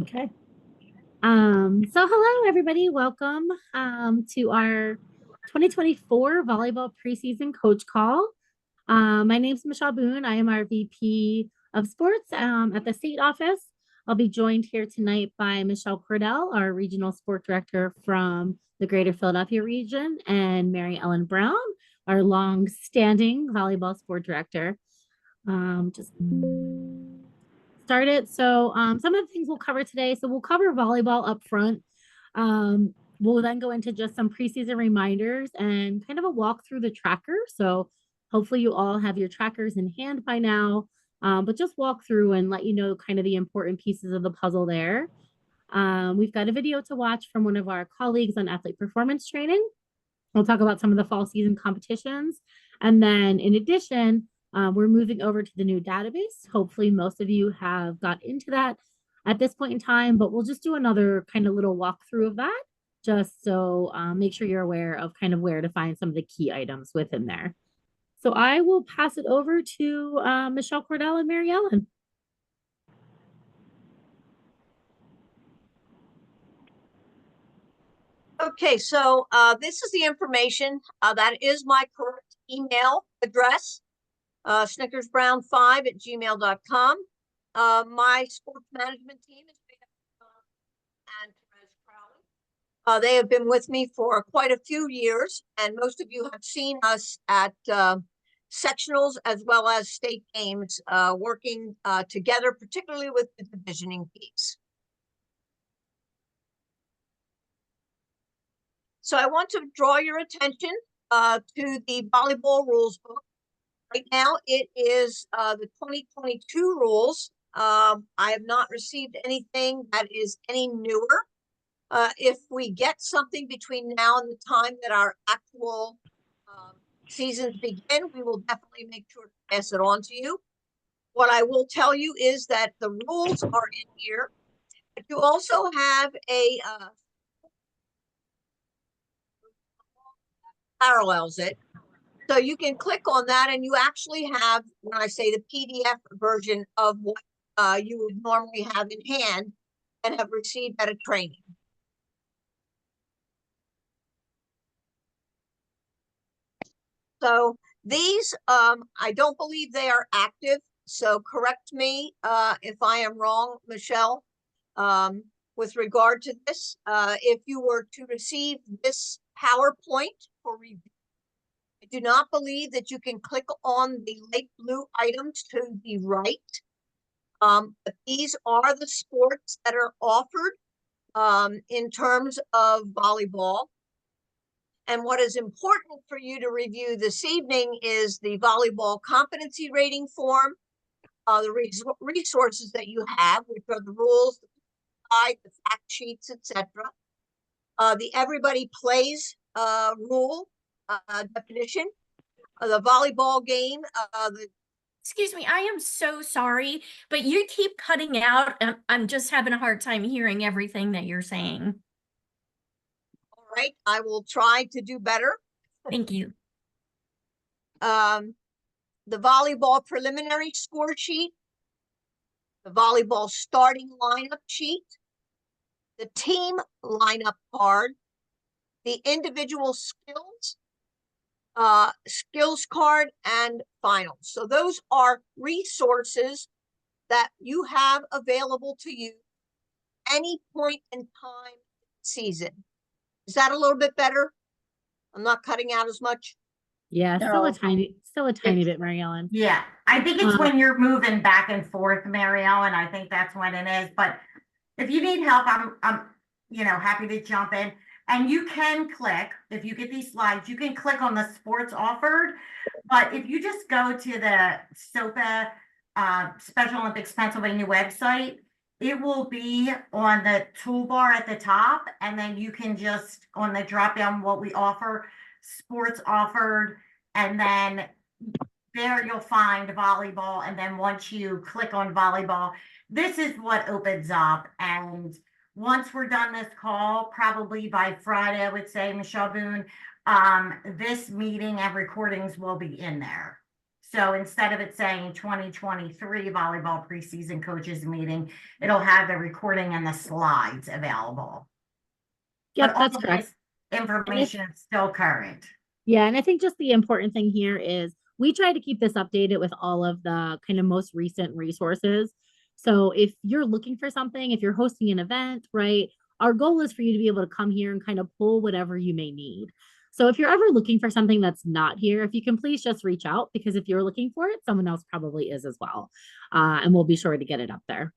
Okay. So hello everybody. Welcome to our 2024 volleyball preseason coach call. My name is Michelle Boone. I am our VP of sports at the state office. I'll be joined here tonight by Michelle Cordell, our regional sport director from the greater Philadelphia region, and Mary Ellen Brown, our long-standing volleyball sport director. Just started. Some of the things we'll cover today. So we'll cover volleyball up front. We'll then go into just some preseason reminders and kind of a walk through the tracker. So hopefully you all have your trackers in hand by now. But just walk through and let you know kind of the important pieces of the puzzle there. We've got a video to watch from one of our colleagues on athlete performance training. We'll talk about some of the fall season competitions. And then in addition, we're moving over to the new database. Hopefully most of you have got into that at this point in time, but we'll just do another kind of little walkthrough of that, just so make sure you're aware of kind of where to find some of the key items within there. So I will pass it over to Michelle Cordell and Mary Ellen. Okay, so this is the information. That is my correct email address, snickersbrown5@gmail.com. My sports management team is made up of John and Therese Crowley. They have been with me for quite a few years, and most of you have seen us at sectionals as well as state games working together, particularly with the divisioning piece. So I want to draw your attention to the volleyball rules book. Right now, it is the 2022 rules. I have not received anything that is any newer. If we get something between now and the time that our actual seasons begin, we will definitely make sure to pass it on to you. What I will tell you is that the rules are in here, but you also have a parallels it. So you can click on that and you actually have, when I say the PDF version of what you would normally have in hand and have received at a training. So these, I don't believe they are active. So correct me if I am wrong, Michelle, with regard to this. If you were to receive this PowerPoint for review, I do not believe that you can click on the light blue items to the right. But these are the sports that are offered in terms of volleyball. And what is important for you to review this evening is the volleyball competency rating form, the resources that you have, which are the rules, the guide, the fact sheets, etc. The everybody plays rule definition, the volleyball game. Excuse me, I am so sorry, but you keep cutting out. I'm just having a hard time hearing everything that you're saying. All right, I will try to do better. Thank you. The volleyball preliminary score sheet, the volleyball starting lineup sheet, the team lineup card, the individual skills card, and finals. So those are resources that you have available to you any point in time season. Is that a little bit better? I'm not cutting out as much. Yeah, still a tiny bit, Mary Ellen. Yeah, I think it's when you're moving back and forth, Mary Ellen. I think that's when it is. But if you need help, I'm happy to jump in. And you can click, if you get these slides, you can click on the sports offered. But if you just go to the SOPA Special Olympics Pennsylvania website, it will be on the toolbar at the top. And then you can just, on the drop down, what we offer, sports offered. And then there you'll find volleyball. And then once you click on volleyball, this is what opens up. And once we're done this call, probably by Friday, I would say, Michelle Boone, this meeting and recordings will be in there. So instead of it saying 2023 volleyball preseason coaches meeting, it'll have the recording and the slides available. Yep, But all that's of correct. this information is still current. Yeah, and I think just the important thing here is we try to keep this updated with all of the kind of most recent resources. So if you're looking for something, if you're hosting an event, right, our goal is for you to be able to come here and kind of pull whatever you may need. So if you're ever looking for something that's not here, if you can please just reach out, because if you're looking for it, someone else probably is as well. And we'll be sure to get it up there.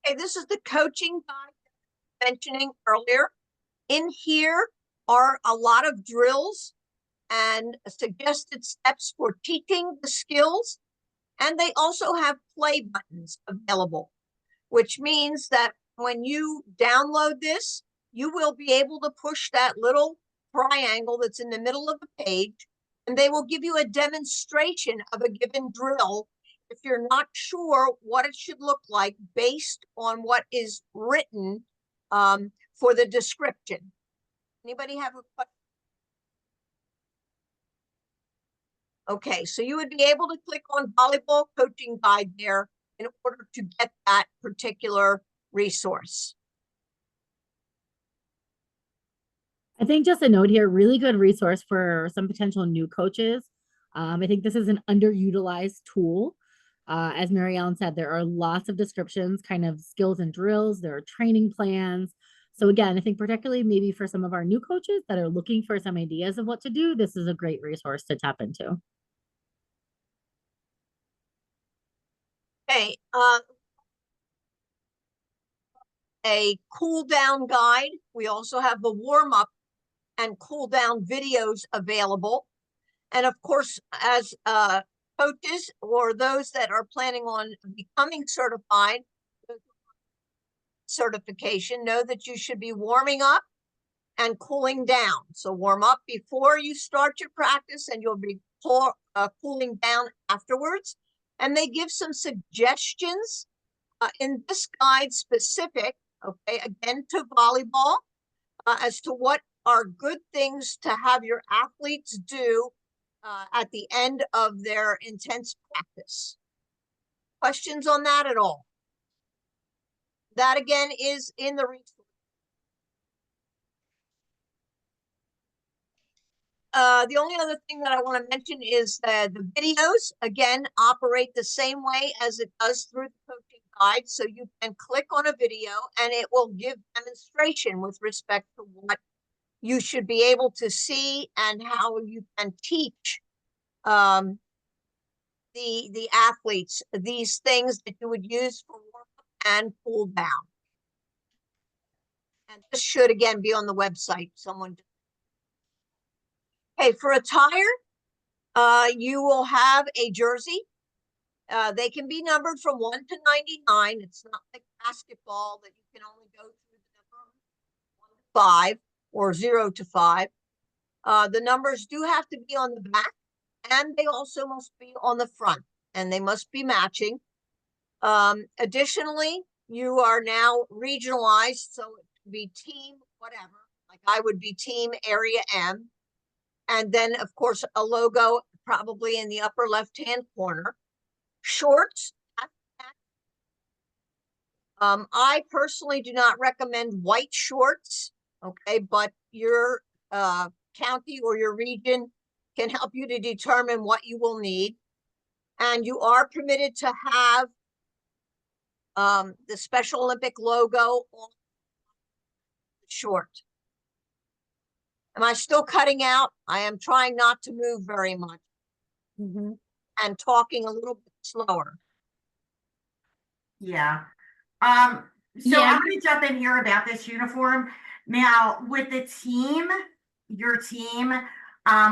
Okay, this is the coaching guide mentioning earlier. In here are a lot of drills and suggested steps for teaching the skills. And they also have play buttons available, which means that when you download this, you will be able to push that little triangle that's in the middle of the page, and they will give you a demonstration of a given drill if you're not sure what it should look like based on what is written for the description. Anybody have a question? Okay, so you would be able to click on volleyball coaching guide there in order to get that particular resource. I think just a note here, really good resource for some potential new coaches. I think this is an underutilized tool. As Mary Ellen said, there are lots of descriptions, kind of skills and drills. There are training plans. So again, I think particularly maybe for some of our new coaches that are looking for some ideas of what to do, this is a great resource to tap into. Okay, a cool down guide. We also have the warm up and cool down videos available. And of course, as coaches or those that are planning on becoming certified, certification, know that you should be warming up and cooling down. So warm up before you start your practice, and you'll be cooling down afterwards. And they give some suggestions in this guide specific, okay, again to volleyball, as to what are good things to have your athletes do at the end of their intense practice. Questions on that at all? That again is in the resource. The only other thing that I want to mention is the videos, again, operate the same way as it does through the coaching guide. So you can click on a video and it will give demonstration with respect to what you should be able to see and how you can teach the athletes these things that you would use for warm up and cool down. And this should again be on the website. Someone. Okay, for attire, you will have a jersey. They can be numbered from 1 to 99. It's not like basketball that you can only go through the number 1 to 5 or 0 to 5. The numbers do have to be on the back, and they also must be on the front, and they must be matching. Additionally, you are now regionalized, so it could be team whatever. Like I would be team area M. And then, of course, a logo probably in the upper left-hand corner. Shorts. I personally do not recommend white shorts, okay, but your county or your region can help you to determine what you will need. And you are permitted to have the Special Olympic logo on the short. Am I still cutting out? I am trying not to move very much and talking a little bit slower. Yeah. So Yeah. I'm going to jump in here about this uniform. Now, with the team, your team,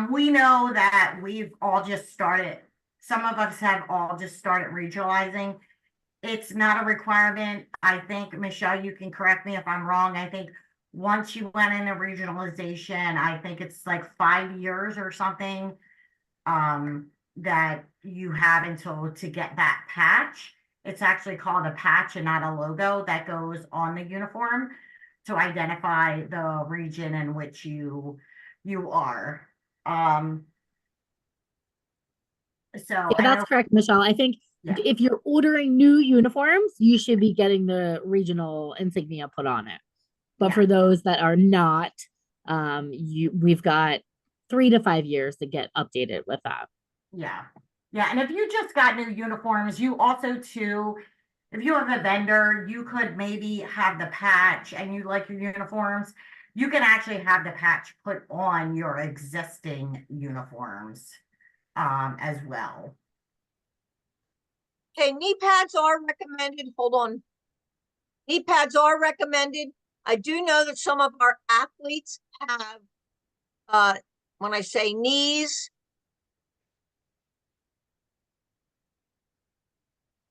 we know that we've all just started. Some of us have all just started regionalizing. It's not a requirement. I think, Michelle, you can correct me if I'm wrong. I think once you went into regionalization, I think it's like 5 years or something, that you have until to get that patch. It's actually called a patch and not a logo that goes on the uniform. to identify the region in which you are. So Yeah, I that's know, correct, Michelle. I think yeah, if you're ordering new uniforms, you should be getting the regional insignia put on it. But yeah, for those that are not, we've got 3 to 5 years to get updated with that. yeah, yeah. And if you just got new uniforms, you also too, if you have a vendor, you could maybe have the patch and you like your uniforms, you can actually have the patch put on your existing uniforms as well. Okay, knee pads are recommended. Hold on. Knee pads are recommended. I do know that some of our athletes have, when I say knees,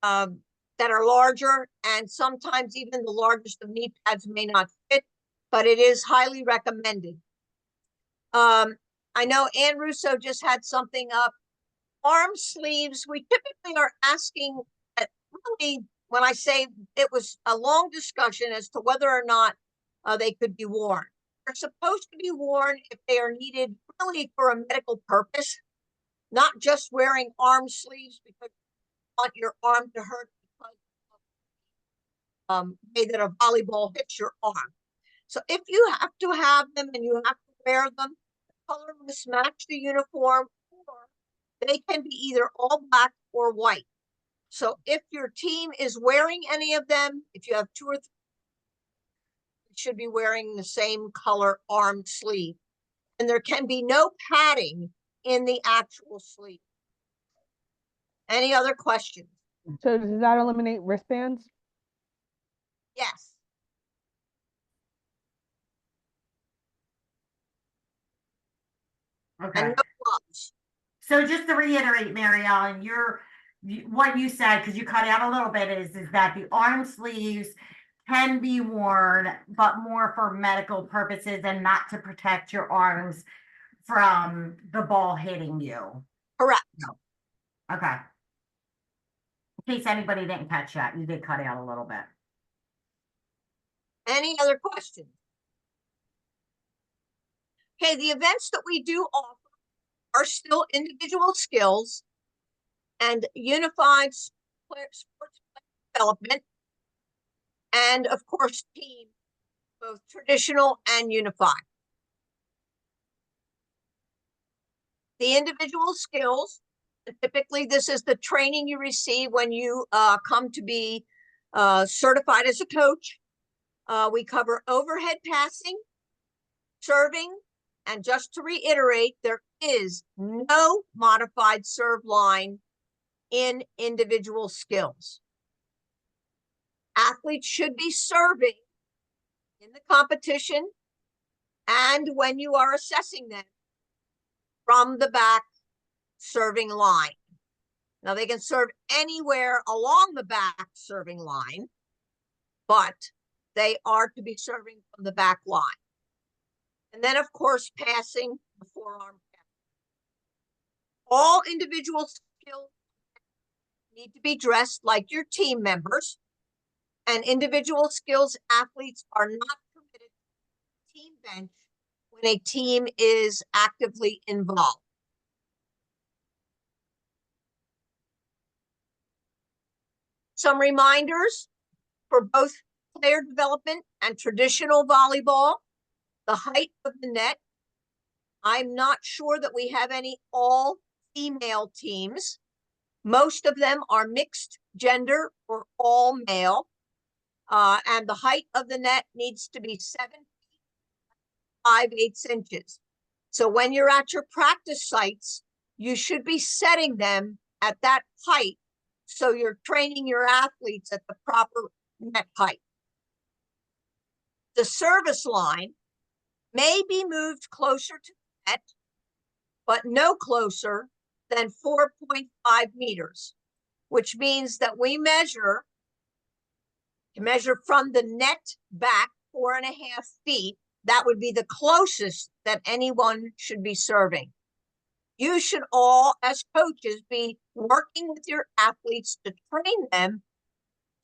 that are larger, and sometimes even the largest of knee pads may not fit, but it is highly recommended. I know Ann Russo just had something up. Arm sleeves, we typically are asking, really, when I say it was a long discussion as to whether or not they could be worn. They're supposed to be worn if they are needed really for a medical purpose, not just wearing arm sleeves because you want your arm to hurt because of way that a volleyball hits your arm. So if you have to have them and you have to wear them, the color must match the uniform, or they can be either all black or white. So if your team is wearing any of them, if you have two or three, you should be wearing the same color arm sleeve. And there can be no padding in the actual sleeve. Any other questions? So does that eliminate wristbands? Yes. Okay. And no gloves. So just to reiterate, Mary Ellen, what you said, because you cut out a little bit, is that the arm sleeves can be worn, but more for medical purposes and not to protect your arms from the ball hitting you. Correct. Okay. In case anybody didn't catch that, you did cut out a little bit. Any other questions? Okay, the events that we do offer are still individual skills and unified sports development, and of course team, both traditional and unified. The individual skills, typically this is the training you receive when you come to be certified as a coach. We cover overhead passing, serving, and just to reiterate, there is no modified serve line in individual skills. Athletes should be serving in the competition and when you are assessing them from the back serving line. Now they can serve anywhere along the back serving line, but they are to be serving from the back line. And then of course, passing the forearm. All individual skills need to be dressed like your team members, and individual skills athletes are not permitted to team bench when a team is actively involved. Some reminders for both player development and traditional volleyball: the height of the net. I'm not sure that we have any all female teams. Most of them are mixed gender or all male. And the height of the net needs to be 7 feet, 5/8 inches. So when you're at your practice sites, you should be setting them at that height, so you're training your athletes at the proper net height. The service line may be moved closer to the net, but no closer than 4.5 meters, which means that we measure from the net back 4.5 feet. That would be the closest that anyone should be serving. You should all, as coaches, be working with your athletes to train them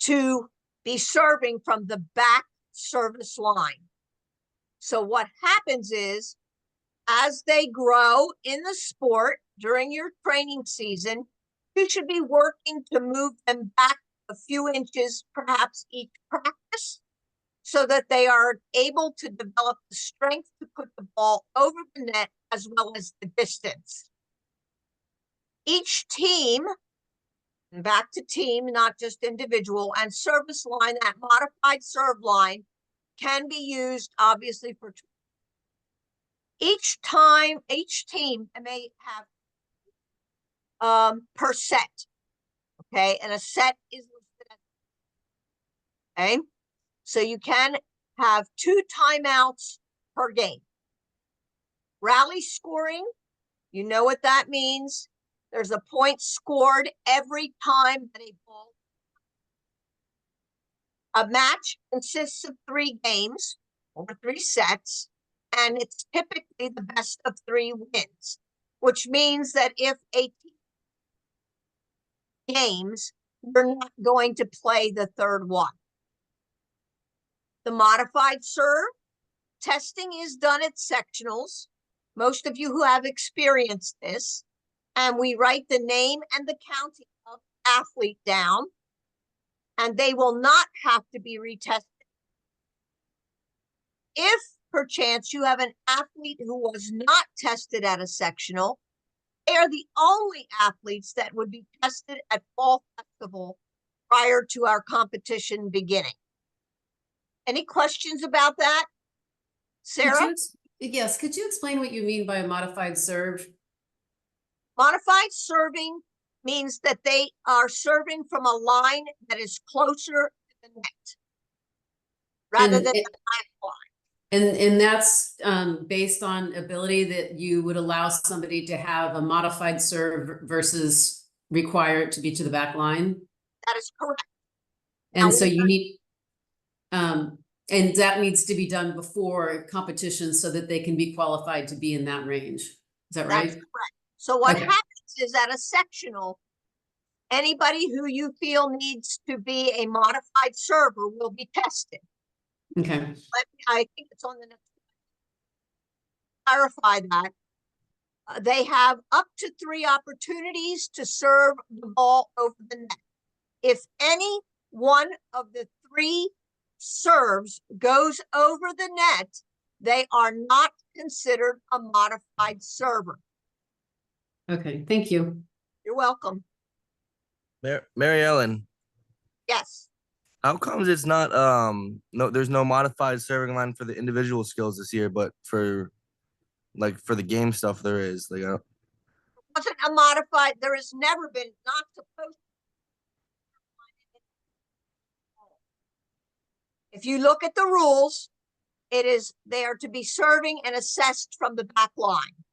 to be serving from the back service line. So what happens is, as they grow in the sport during your training season, you should be working to move them back a few inches, perhaps each practice, so that they are able to develop the strength to put the ball over the net as well as the distance. Each team, back to team, not just individual, and service line, that modified serve line, can be used obviously for each team may have per set. Okay, and a set is okay. So you can have 2 timeouts per game. Rally scoring, you know what that means. There's a point scored every time that a match consists of 3 games or 3 sets, and it's typically the best of 3 wins, which means that if a team games, you're not going to play the 3rd one. The modified serve testing is done at sectionals. Most of you who have experienced this, and we write the name and the county of the athlete down, and they will not have to be retested. If perchance you have an athlete who was not tested at a sectional, they are the only athletes that would be tested at Fall Festival prior to our competition beginning. Any questions about that? Sarah? Yes, could you explain what you mean by a modified serve? Modified serving means that they are serving from a line that is closer to the net rather than the back line. And that's based on ability that you would allow somebody to have a modified serve versus require it to be to the back line? That is correct. And so you need, and that needs to be done before competition so that they can be qualified to be in that range. Is that right? That's correct. So what happens is at a sectional, anybody who you feel needs to be a modified server will be tested. Okay. I think it's on the next slide. Clarify that. They have up to 3 opportunities to serve the ball over the net. If any one of the 3 serves goes over the net, they are not considered a modified server. Okay, thank you. You're welcome. Mary Ellen, Yes. how comes it's not there's no modified serving line for the individual skills this year, but for the game stuff there is? Like Wasn't a modified, there has never been, not supposed to. If you look at the rules, they are to be serving and assessed from the back line.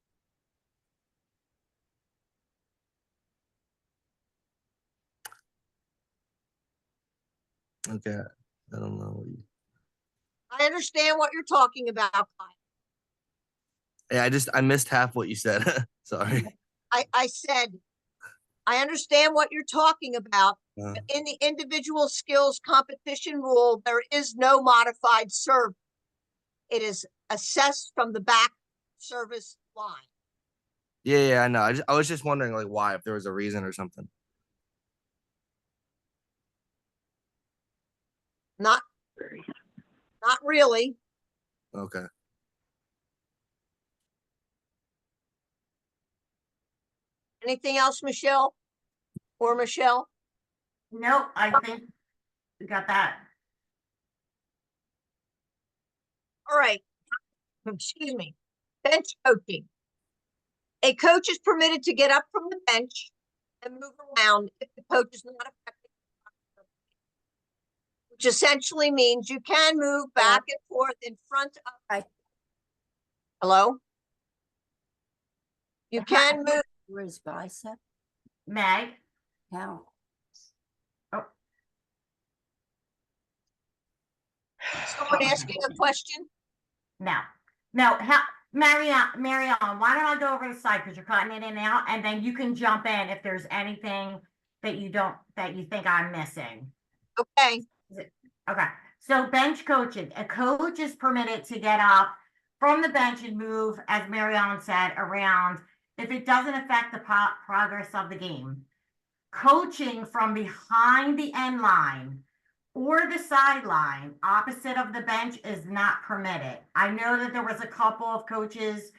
okay, I don't know. I understand what you're talking about, Kyle. Yeah, I missed half what you said. Sorry. I said, I understand what you're talking about, Uh, but in the individual skills competition rule, there is no modified serve. It is assessed from the back service line. yeah, I know. I was just wondering like why, if there was a reason or something. Not really. Okay. Anything else, Michelle? Or Michelle? Nope, I think we got that. All right. Excuse me. Bench coaching. A coach is permitted to get up from the bench and move around if the coach is not effective, which essentially means you can move back and forth in front of. Hello? You can move. Where's bicep? Meg? How? Someone asking a question? No, Marianne, why don't I go over the side because you're cutting it in and out, and then you can jump in if there's anything that you think I'm missing. Okay. Okay, So bench coaching, a coach is permitted to get up from the bench and move, as Mary Ellen said, around if it doesn't affect the progress of the game. Coaching from behind the end line or the sideline opposite of the bench is not permitted. I know that there was a couple of coaches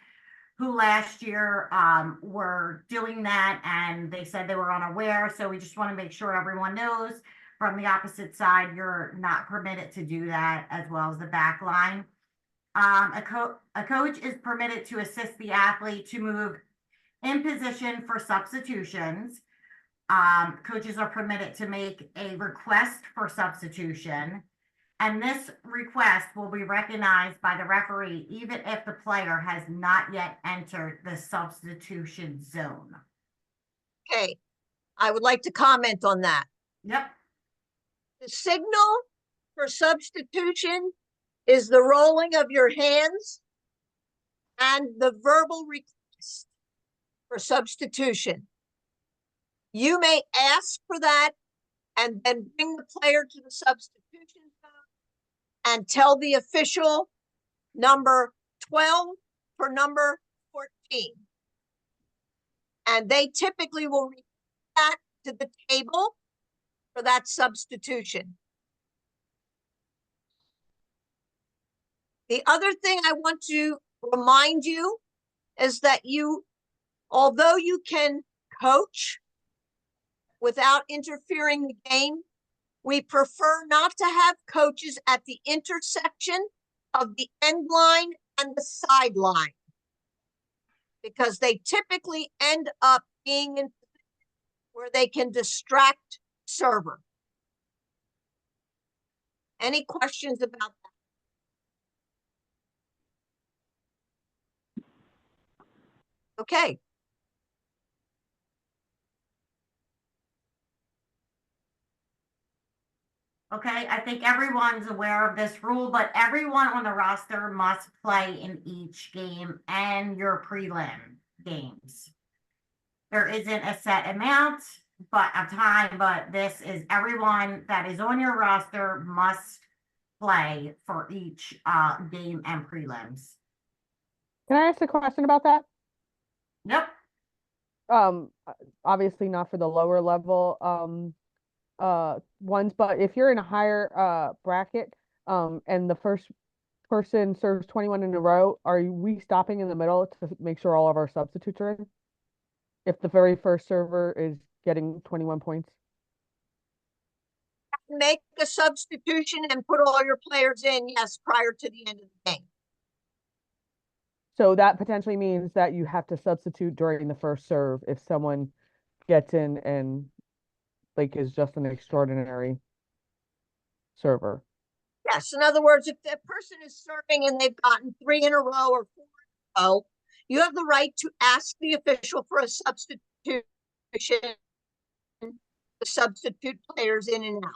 who last year were doing that and they said they were unaware. So we just want to make sure everyone knows from the opposite side, you're not permitted to do that, as well as the back line. A coach is permitted to assist the athlete to move in position for substitutions. Coaches are permitted to make a request for substitution, and this request will be recognized by the referee even if the player has not yet entered the substitution zone. Okay, I would like to comment on that. Yep. The signal for substitution is the rolling of your hands and the verbal request for substitution. You may ask for that and then bring the player to the substitution zone and tell the official number 12 for number 14. And they typically will reach that to the table for that substitution. The other thing I want to remind you is that although you can coach without interfering the game, we prefer not to have coaches at the intersection of the end line and the sideline, because they typically end up being in where they can distract server. Any questions about that? Okay. Okay, I think everyone's aware of this rule, but everyone on the roster must play in each game and your prelim games. There isn't a set amount of time, but this is everyone that is on your roster must play for each game and prelims. Can I ask a question about that? Yep. Obviously not for the lower level ones, but if you're in a higher bracket and the first person serves 21 in a row, are we stopping in the middle to make sure all of our substitutes are in? If the very first server is getting 21 points? Make a substitution and put all your players in, yes, prior to the end of the game. So that potentially means that you have to substitute during the first serve if someone gets in and like is just an extraordinary server. Yes, in other words, if the person is serving and they've gotten 3 in a row or 4 in a row, you have the right to ask the official for a substitution to substitute players in and out.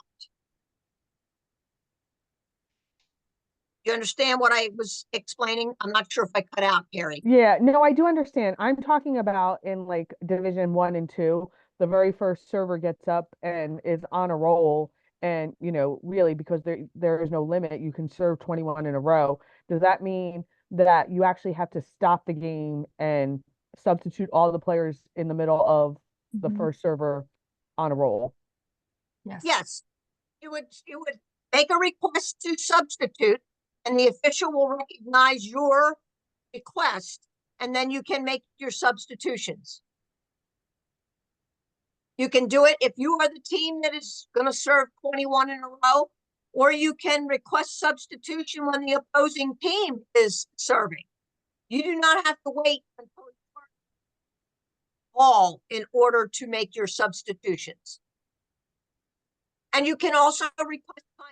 You understand what I was explaining? I'm not sure if I cut out, Carrie. Yeah, no, I do understand. I'm talking about in like Division 1 and 2, the very first server gets up and is on a roll, and really, because there is no limit, you can serve 21 in a row. Does that mean that you actually have to stop the game and substitute all the players in the middle of the first server on a roll? Yes, you would make a request to substitute, and the official will recognize your request, and then you can make your substitutions. You can do it if you are the team that is going to serve 21 in a row, or you can request substitution when the opposing team is serving. You do not have to wait until it's all in order to make your substitutions. And you can also request timeout.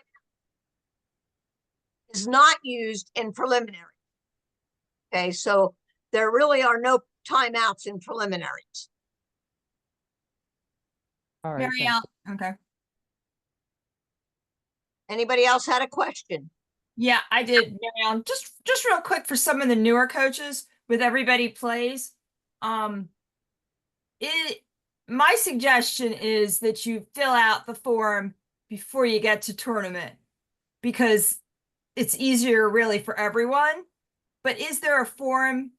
Is not used in preliminary. Okay, so there really are no timeouts in preliminaries. All right, thanks. Marielle, okay. Anybody else had a question? Yeah, I did, Marielle. Just real quick for some of the newer coaches with everybody plays. My suggestion is that you fill out the form before you get to tournament. because it's easier really for everyone. But is there a forum?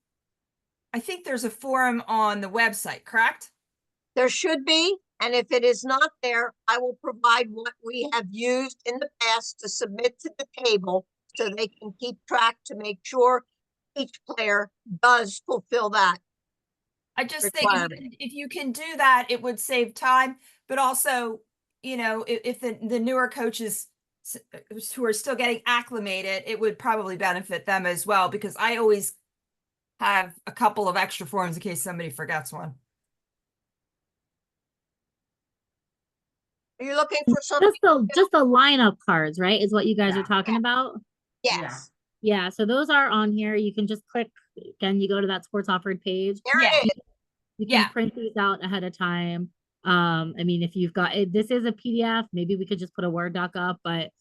I think there's a forum on the website, correct? There should be, and if it is not there, I will provide what we have used in the past to submit to the table so they can keep track to make sure each player does fulfill that. I just think Requirement. if you can do that, it would save time, but also, you know, if the newer coaches who are still getting acclimated, it would probably benefit them as well, because I always have a couple of extra forms in case somebody forgets one. Are you looking for something? Just the lineup cards, right? Is what you guys Yeah. are talking about? Yes, Yeah, so those are on here. You can just click, again, you go to that sports offered page. there Yeah. it is. You can Yeah. print these out ahead of time. I mean, if you've got it, this is a PDF, maybe we could just put a Word doc up, but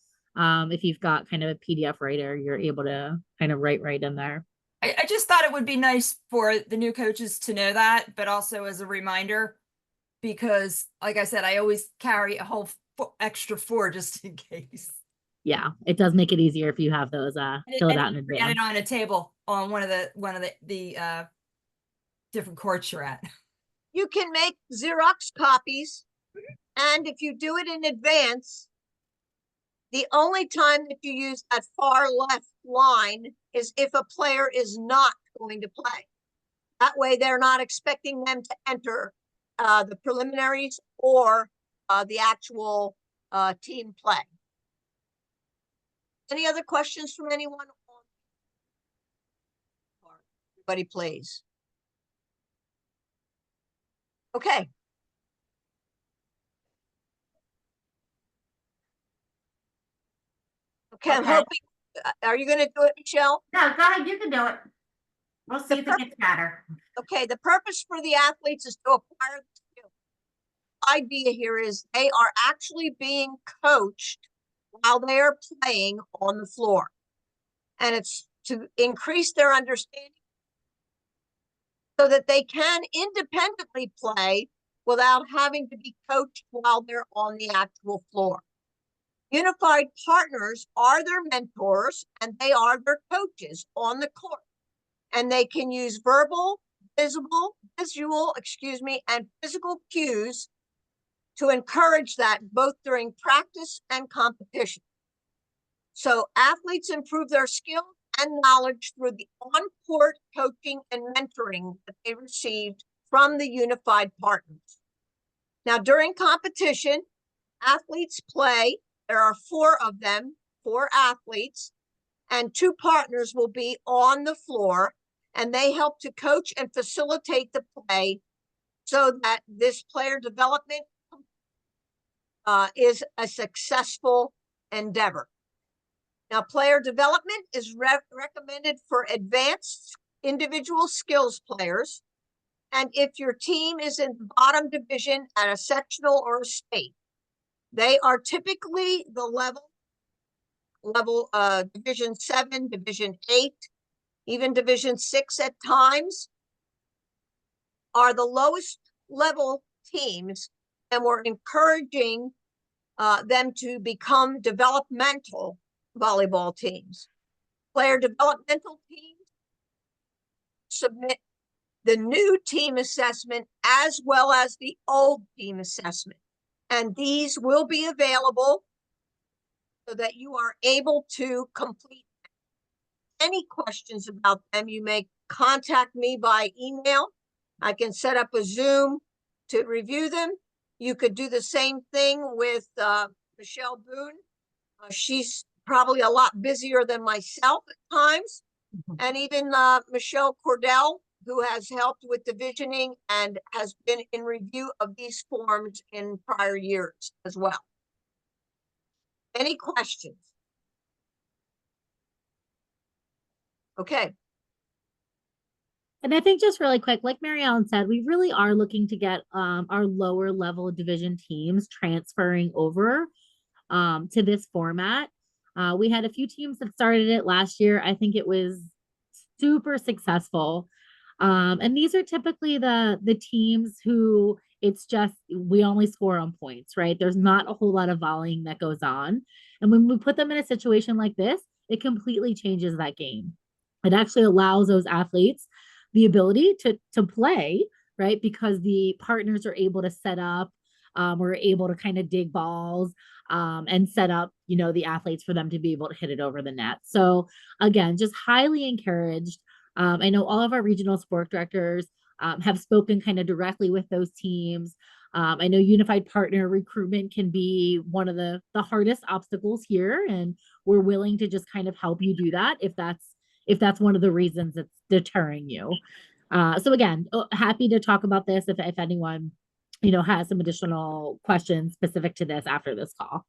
if you've got kind of a PDF writer, you're able to kind of write right in there. I just thought it would be nice for the new coaches to know that, but also as a reminder, because like I said, I always carry a whole extra 4 just in case. Yeah, it does make it easier if you have those filled out in Get it advance. on a table on one of the different courts you're at. You can make Xerox copies, and if you do it in advance, the only time that you use that far left line is if a player is not going to play. That way, they're not expecting them to enter the preliminaries or the actual team play. Any other questions from anyone? Everybody plays. Okay. Okay, I'm Okay. hoping, are you going to do it, Michelle? No, go ahead, you can do it. We'll see if it gets better. Okay, the purpose for the athletes is to acquire the skill. Idea here is they are actually being coached while they are playing on the floor. And it's to increase their understanding so that they can independently play without having to be coached while they're on the actual floor. Unified partners are their mentors and they are their coaches on the court. And they can use visual, and physical cues to encourage that both during practice and competition. So athletes improve their skills and knowledge through the on-court coaching and mentoring that they received from the unified partners. Now, during competition, athletes play. There are 4 of them, 4 athletes, and 2 partners will be on the floor, and they help to coach and facilitate the play so that this player development is a successful endeavor. Now, player development is recommended for advanced individual skills players. And if your team is in the bottom division at a sectional or a state, they are typically the level Division 7, Division 8, even Division 6 at times, are the lowest level teams, and we're encouraging them to become developmental volleyball teams. Player developmental teams submit the new team assessment as well as the old team assessment. And these will be available so that you are able to complete them. Any questions about them, you may contact me by email. I can set up a Zoom to review them. You could do the same thing with Michelle Boone. She's probably a lot busier than myself at times. And even Michelle Cordell, who has helped with divisioning and has been in review of these forms in prior years as well. Any questions? Okay. And I think just really quick, like Mary Ellen said, we really are looking to get our lower level division teams transferring over to this format. We had a few teams that started it last year. I think it was super successful. And these are typically the teams who it's just we only score on points, right? There's not a whole lot of volleying that goes on. And when we put them in a situation like this, it completely changes that game. It actually allows those athletes the ability to play, right? Because the partners are able to set up, we're able to kind of dig balls, and set up, the athletes for them to be able to hit it over the net. So again, just highly encouraged. I know all of our regional sport directors have spoken kind of directly with those teams. I know unified partner recruitment can be one of the hardest obstacles here, and we're willing to just kind of help you do that if that's one of the reasons it's deterring you. So again, happy to talk about this if anyone has some additional questions specific to this after this call.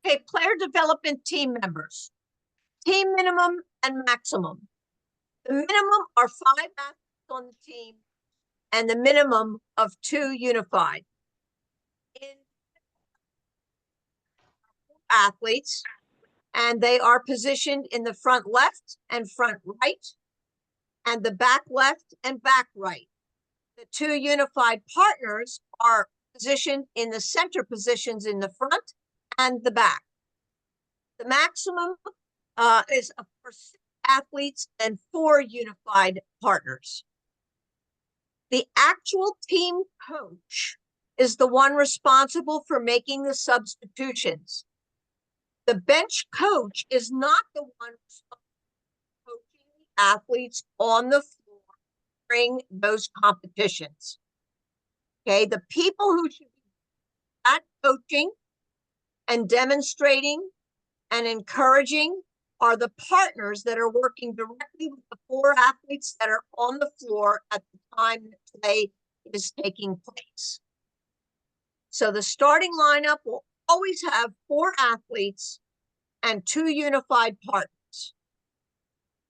Okay, player development team members. Team minimum and maximum. The minimum are 5 athletes on the team and the minimum of 2 unified. In athletes, and they are positioned in the front left and front right, and the back left and back right. The 2 unified partners are positioned in the center positions in the front and the back. The maximum is for 6 athletes and 4 unified partners. The actual team coach is the one responsible for making the substitutions. The bench coach is not the one responsible for coaching the athletes on the floor during those competitions. Okay, the people who should be at coaching and demonstrating and encouraging are the partners that are working directly with the 4 athletes that are on the floor at the time that play is taking place. So the starting lineup will always have 4 athletes and 2 unified partners.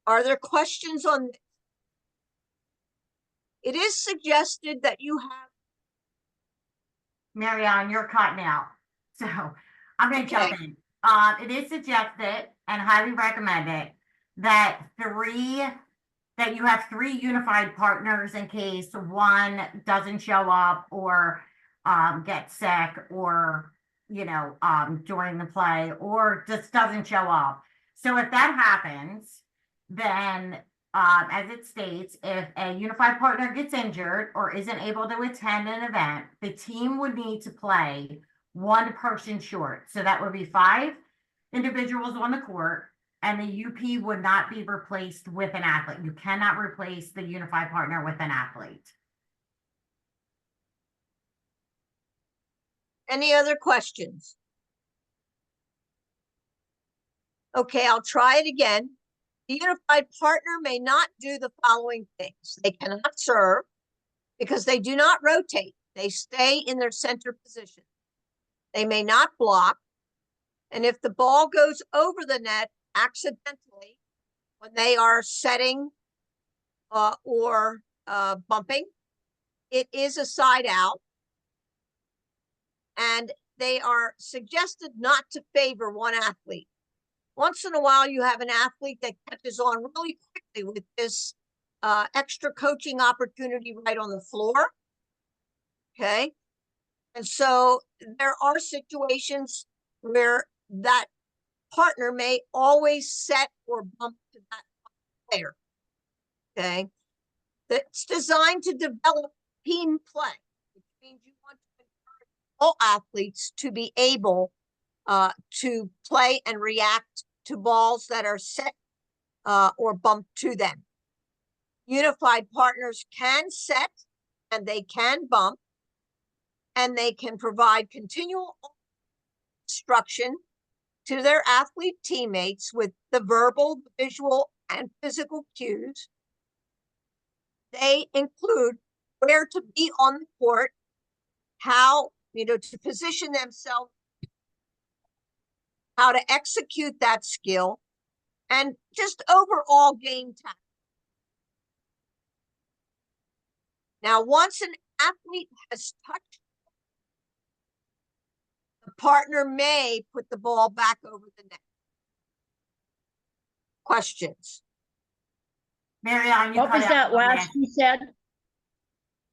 Are there questions on this? It is suggested that you have. Marianne, you're cutting out. So I'm going to jump in. It is suggested and highly recommended that you have 3 unified partners in case one doesn't show up or gets sick or during the play or just doesn't show up. So if that happens, then as it states, if a unified partner gets injured or isn't able to attend an event, the team would need to play 1 person short. So that would be 5 individuals on the court, and the UP would not be replaced with an athlete. You cannot replace the unified partner with an athlete. Any other questions? Okay, I'll try it again. The unified partner may not do the following things. They cannot serve because they do not rotate. They stay in their center position. They may not block. And if the ball goes over the net accidentally when they are setting or bumping, it is a side out. And they are suggested not to favor one athlete. Once in a while, you have an athlete that catches on really quickly with this extra coaching opportunity right on the floor. Okay. And so there are situations where that partner may always set or bump to that player. Okay. That's designed to develop team play, which means you want to encourage all athletes to be able to play and react to balls that are set or bumped to them. Unified partners can set and they can bump, and they can provide continual instruction to their athlete teammates with the verbal, visual, and physical cues. They include where to be on the court, how, to position themselves, how to execute that skill, and just overall game time. Now, once an athlete has touched, the partner may put the ball back over the net. Questions? Marianne, you What cut was out that on last you said?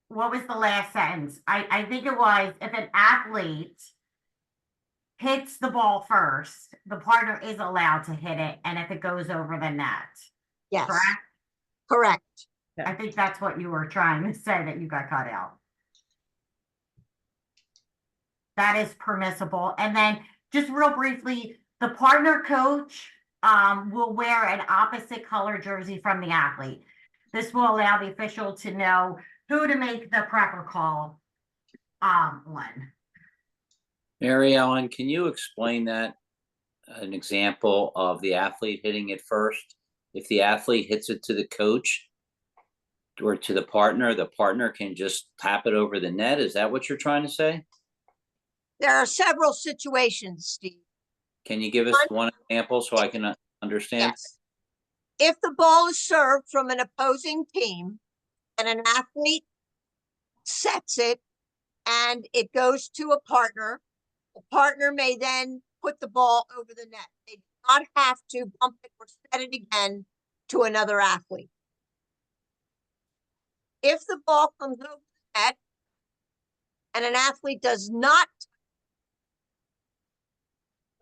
what was the last sentence? I think it was, if an athlete hits the ball first, the partner is allowed to hit it, and if it goes over the net. Yes, Correct? correct. I think that's what you were trying to say, that you got cut out. That is permissible. And then just real briefly, the partner coach will wear an opposite color jersey from the athlete. This will allow the official to know who to make the proper call on. Mary Ellen, can you explain that? An example of the athlete hitting it first. If the athlete hits it to the coach or to the partner can just tap it over the net. Is that what you're trying to say? There are several situations, Steve. Can you give us one example so I can understand? Yes. If the ball is served from an opposing team and an athlete sets it and it goes to a partner, the partner may then put the ball over the net. They do not have to bump it or set it again to another athlete. If the ball comes over the net and an athlete does not,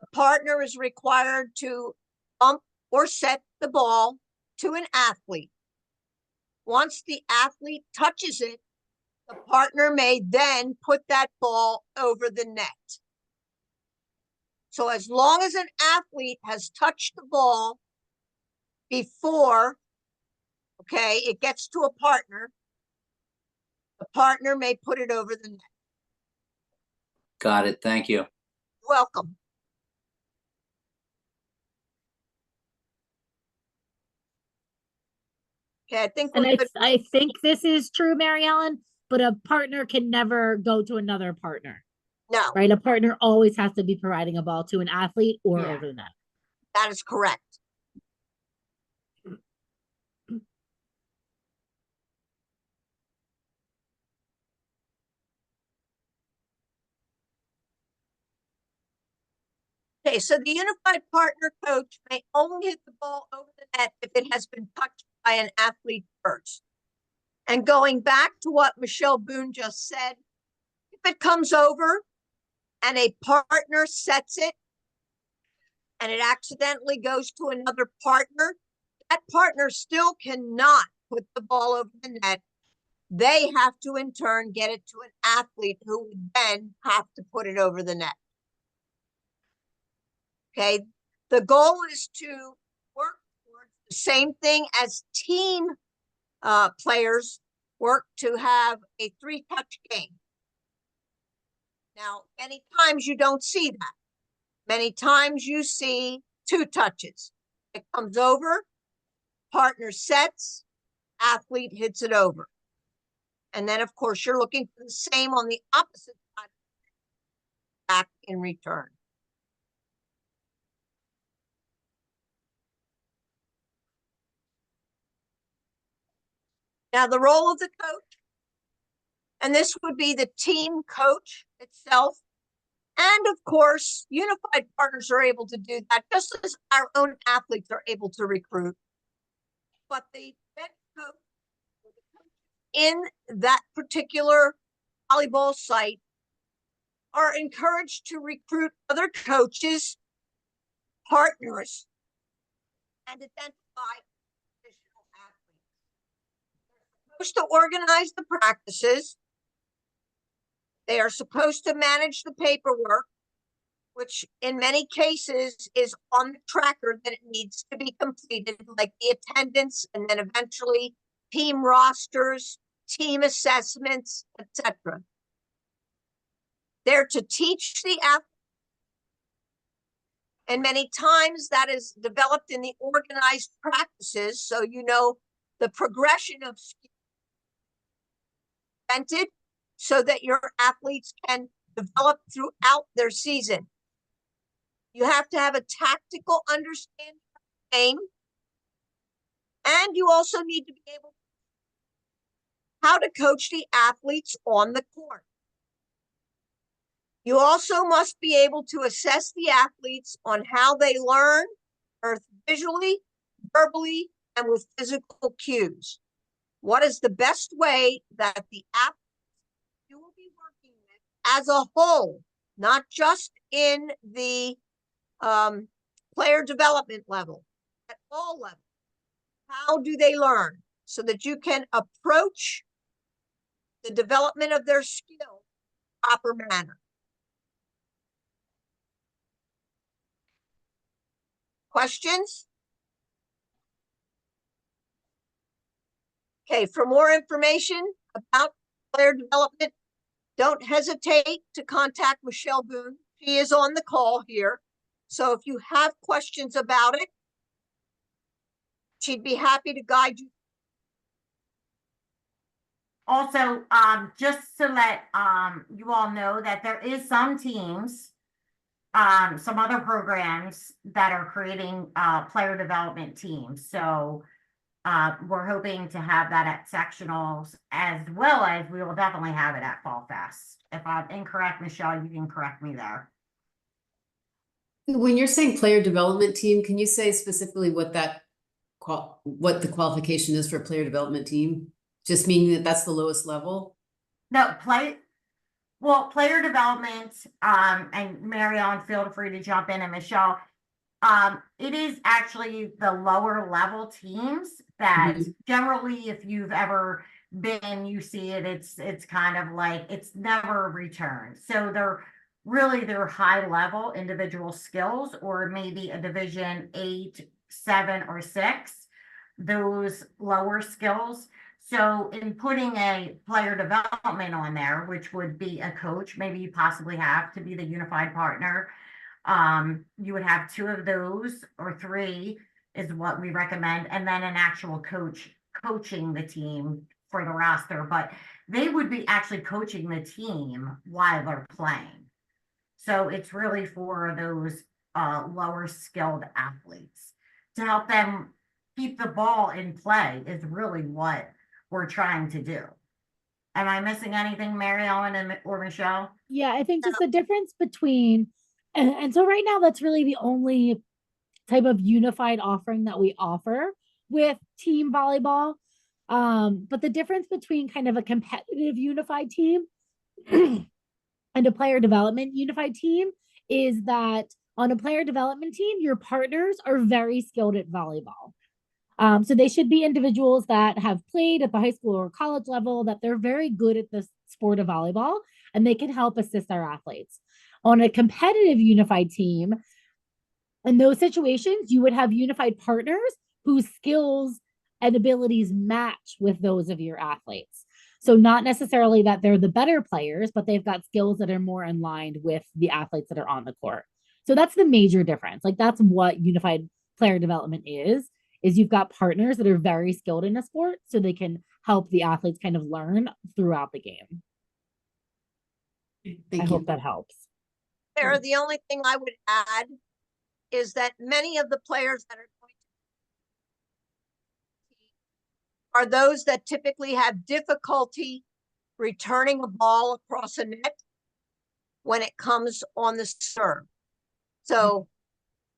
the partner is required to bump or set the ball to an athlete. Once the athlete touches it, the partner may then put that ball over the net. So as long as an athlete has touched the ball before, okay, it gets to a partner, the partner may put it over the net. Got it. Thank you. Welcome. Okay, I think And we're good. I think this is true, Mary Ellen, but a partner can never go to another partner, No, right? A partner always has to be providing a ball to an athlete or Yeah. over the net. that is correct. Okay, so the unified partner coach may only hit the ball over the net if it has been touched by an athlete first. And going back to what Michelle Boone just said, if it comes over and a partner sets it and it accidentally goes to another partner, that partner still cannot put the ball over the net. They have to in turn get it to an athlete who would then have to put it over the net. Okay, the goal is to work towards the same thing as team players work to have a 3-touch game. Now, many times you don't see that. Many times you see 2 touches. It comes over, partner sets, athlete hits it over. And then, of course, you're looking for the same on the opposite side, back in return. Now, the role of the coach, and this would be the team coach itself. And of course, unified partners are able to do that, just as our own athletes are able to recruit. But the bench coach in that particular volleyball site are encouraged to recruit other coaches, partners, and identify additional athletes. They're supposed to organize the practices. They are supposed to manage the paperwork, which in many cases is on the tracker that it needs to be completed, like the attendance and then eventually team rosters, team assessments, etc. They're to teach the athletes, and many times that is developed in the organized practices, so you know the progression of skills presented so that your athletes can develop throughout their season. You have to have a tactical understanding of the game, and you also need to be able to how to coach the athletes on the court. You also must be able to assess the athletes on how they learn, both visually, verbally, and with physical cues. what is the best way that the app you will be working with as a whole, not just in the player development level, at all levels. How do they learn so that you can approach the development of their skill in a proper manner? Questions? Okay, for more information about player development, don't hesitate to contact Michelle Boone. She is on the call here. So if you have questions about it, she'd be happy to guide you. Also, just to let you all know that there is some teams, some other programs that are creating player development teams. So we're hoping to have that at sectionals, as well as we will definitely have it at Fall Fest. If I'm incorrect, Michelle, you can correct me there. When you're saying player development team, can you say specifically what what the qualification is for a player development team? Just meaning that that's the lowest level? No, player development, and Mary Ellen, feel free to jump in, and Michelle, it is actually the lower level teams that generally, if you've ever been, you see it, it's kind of like, it's never returned. So they're high level individual skills, or maybe a division 8, 7, or 6, those lower skills. So in putting a player development on there, which would be a coach, maybe you possibly have to be the unified partner. You would have 2 of those, or 3 is what we recommend, and then an actual coach coaching the team for the roster, but they would be actually coaching the team while they're playing. So it's really for those lower skilled athletes to help them keep the ball in play is really what we're trying to do. Am I missing anything, Mary Ellen or Michelle? Yeah, I think just the difference between, and so right now that's really the only type of unified offering that we offer with team volleyball. But the difference between kind of a competitive unified team and a player development unified team is that on a player development team, your partners are very skilled at volleyball. So they should be individuals that have played at the high school or college level, that they're very good at the sport of volleyball, and they can help assist our athletes. On a competitive unified team, in those situations, you would have unified partners whose skills and abilities match with those of your athletes. So not necessarily that they're the better players, but they've got skills that are more in line with the athletes that are on the court. So that's the major difference. Like, that's what unified player development is you've got partners that are very skilled in a sport, so they can help the athletes kind of learn throughout the game. I hope that helps. Sarah, the only thing I would add is that many of the players that are going to are those that typically have difficulty returning a ball across a net when it comes on the serve. So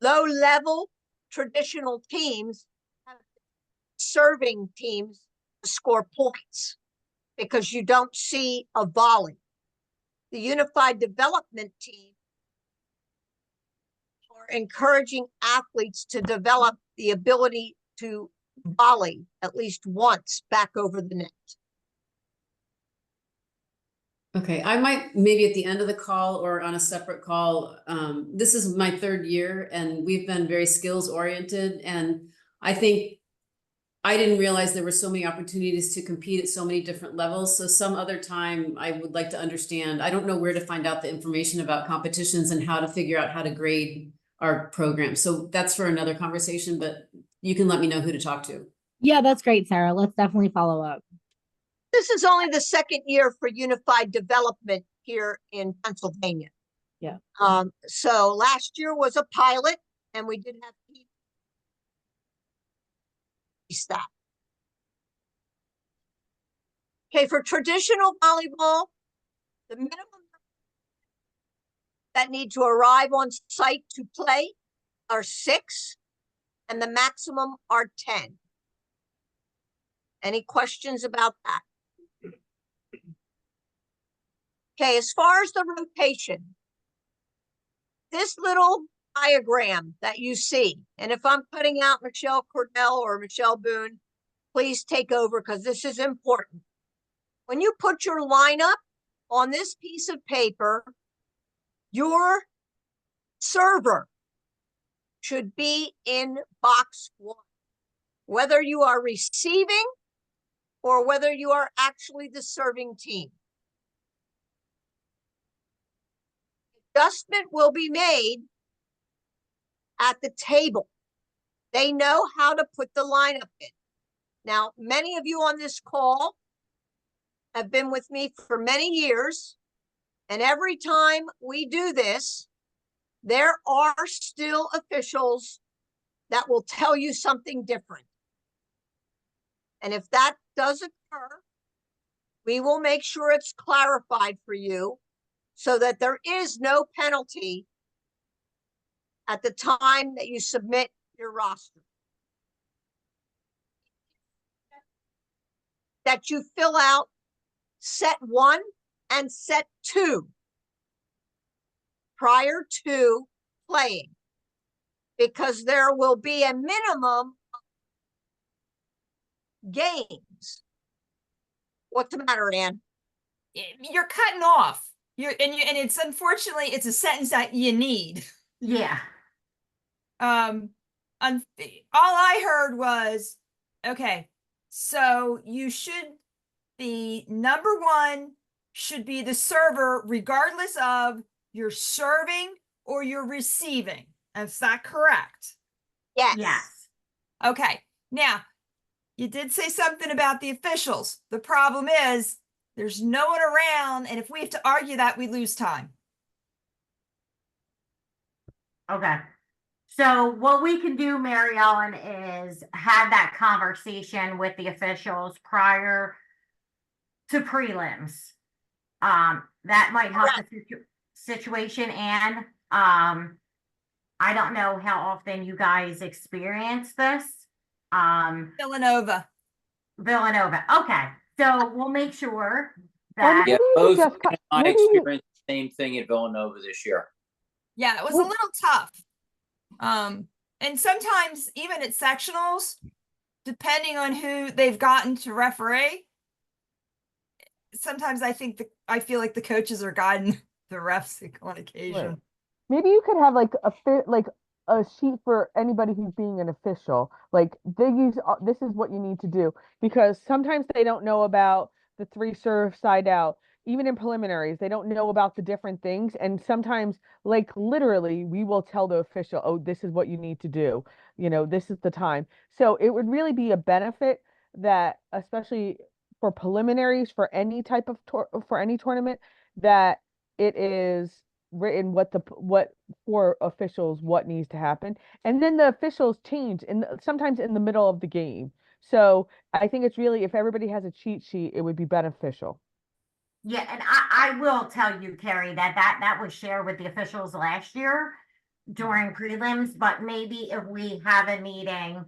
low-level traditional teams have serving teams to score points because you don't see a volley. The unified development team are encouraging athletes to develop the ability to volley at least once back over the net. Okay, I might maybe at the end of the call or on a separate call. This is my 3rd year, and we've been very skills oriented. And I think I didn't realize there were so many opportunities to compete at so many different levels. So some other time I would like to understand, I don't know where to find out the information about competitions and how to figure out how to grade our program. So that's for another conversation, but you can let me know who to talk to. Yeah, that's great, Sarah. Let's definitely follow up. This is only the 2nd year for unified development here in Pennsylvania. Yeah. So last year was a pilot, and we did have staff. Okay, for traditional volleyball, the minimum that need to arrive on site to play are 6, and the maximum are 10. Any questions about that? Okay, as far as the rotation, this little diagram that you see, and if I'm cutting out Michelle Cordell or Michelle Boone, please take over because this is important. When you put your lineup on this piece of paper, your server should be in box 1, whether you are receiving or whether you are actually the serving team. Adjustment will be made at the table. They know how to put the lineup in. Now, many of you on this call have been with me for many years, and every time we do this, there are still officials that will tell you something different. And if that does occur, we will make sure it's clarified for you so that there is no penalty at the time that you submit your roster. That you fill out set 1 and set 2 prior to playing, because there will be a minimum of games. What's the matter, Ann? You're cutting off. And it's unfortunately it's a sentence that you need. Yeah. All I heard was, okay, so the number 1 should be the server regardless of your serving or your receiving. Is that correct? Yes. Yes. Okay. Now, you did say something about the officials. The problem is there's no one around, and if we have to argue that, we lose time. Okay. So what we can do, Mary Ellen, is have that conversation with the officials prior to prelims. That might help the situation. And I don't know how often you guys experience this. Villanova. Okay. So we'll make sure that. Yeah, Maybe you both just Ann and I maybe experienced the same thing at Villanova this year. Yeah, it was a little tough. And sometimes even at sectionals, depending on who they've gotten to referee, sometimes I feel like the coaches are guiding the refs on occasion. Right. Maybe you could have like a sheet for anybody who's being an official. Like they use this is what you need to do, because sometimes they don't know about the 3 serve side out. Even in preliminaries, they don't know about the different things. And sometimes, like literally, we will tell the official, oh, this is what you need to do. You know, this is the time. So it would really be a benefit that, especially for preliminaries, for any type of for any tournament, that it is written what for officials what needs to happen, and then the officials change sometimes in the middle of the game. So I think it's really, if everybody has a cheat sheet, it would be beneficial. Yeah, and I will tell you, Carrie, that was shared with the officials last year during prelims, but maybe if we have a meeting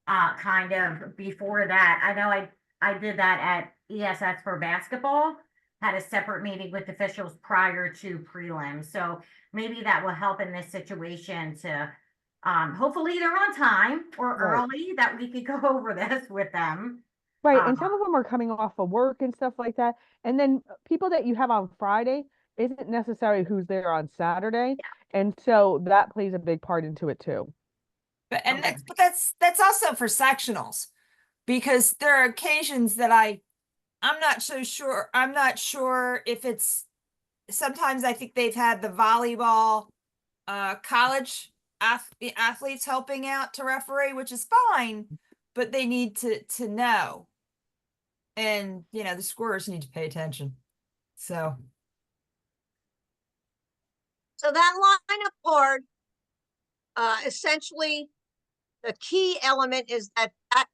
kind of before that. I know I did that at ESS for basketball, had a separate meeting with officials prior to prelims. So maybe that will help in this situation to hopefully they're on time or Right. early, that we could go over this with them. Right. And some of them are coming off of work and stuff like that. And then people that you have on Friday isn't necessarily who's there on Saturday. And so that plays a big part into it too. But and Okay. that's also for sectionals, because there are occasions that I'm not so sure. I'm not sure if it's, sometimes I think they've had the volleyball college athletes helping out to referee, which is fine, but they need to know. And the scorers need to pay attention. So that lineup card, essentially, the key element is that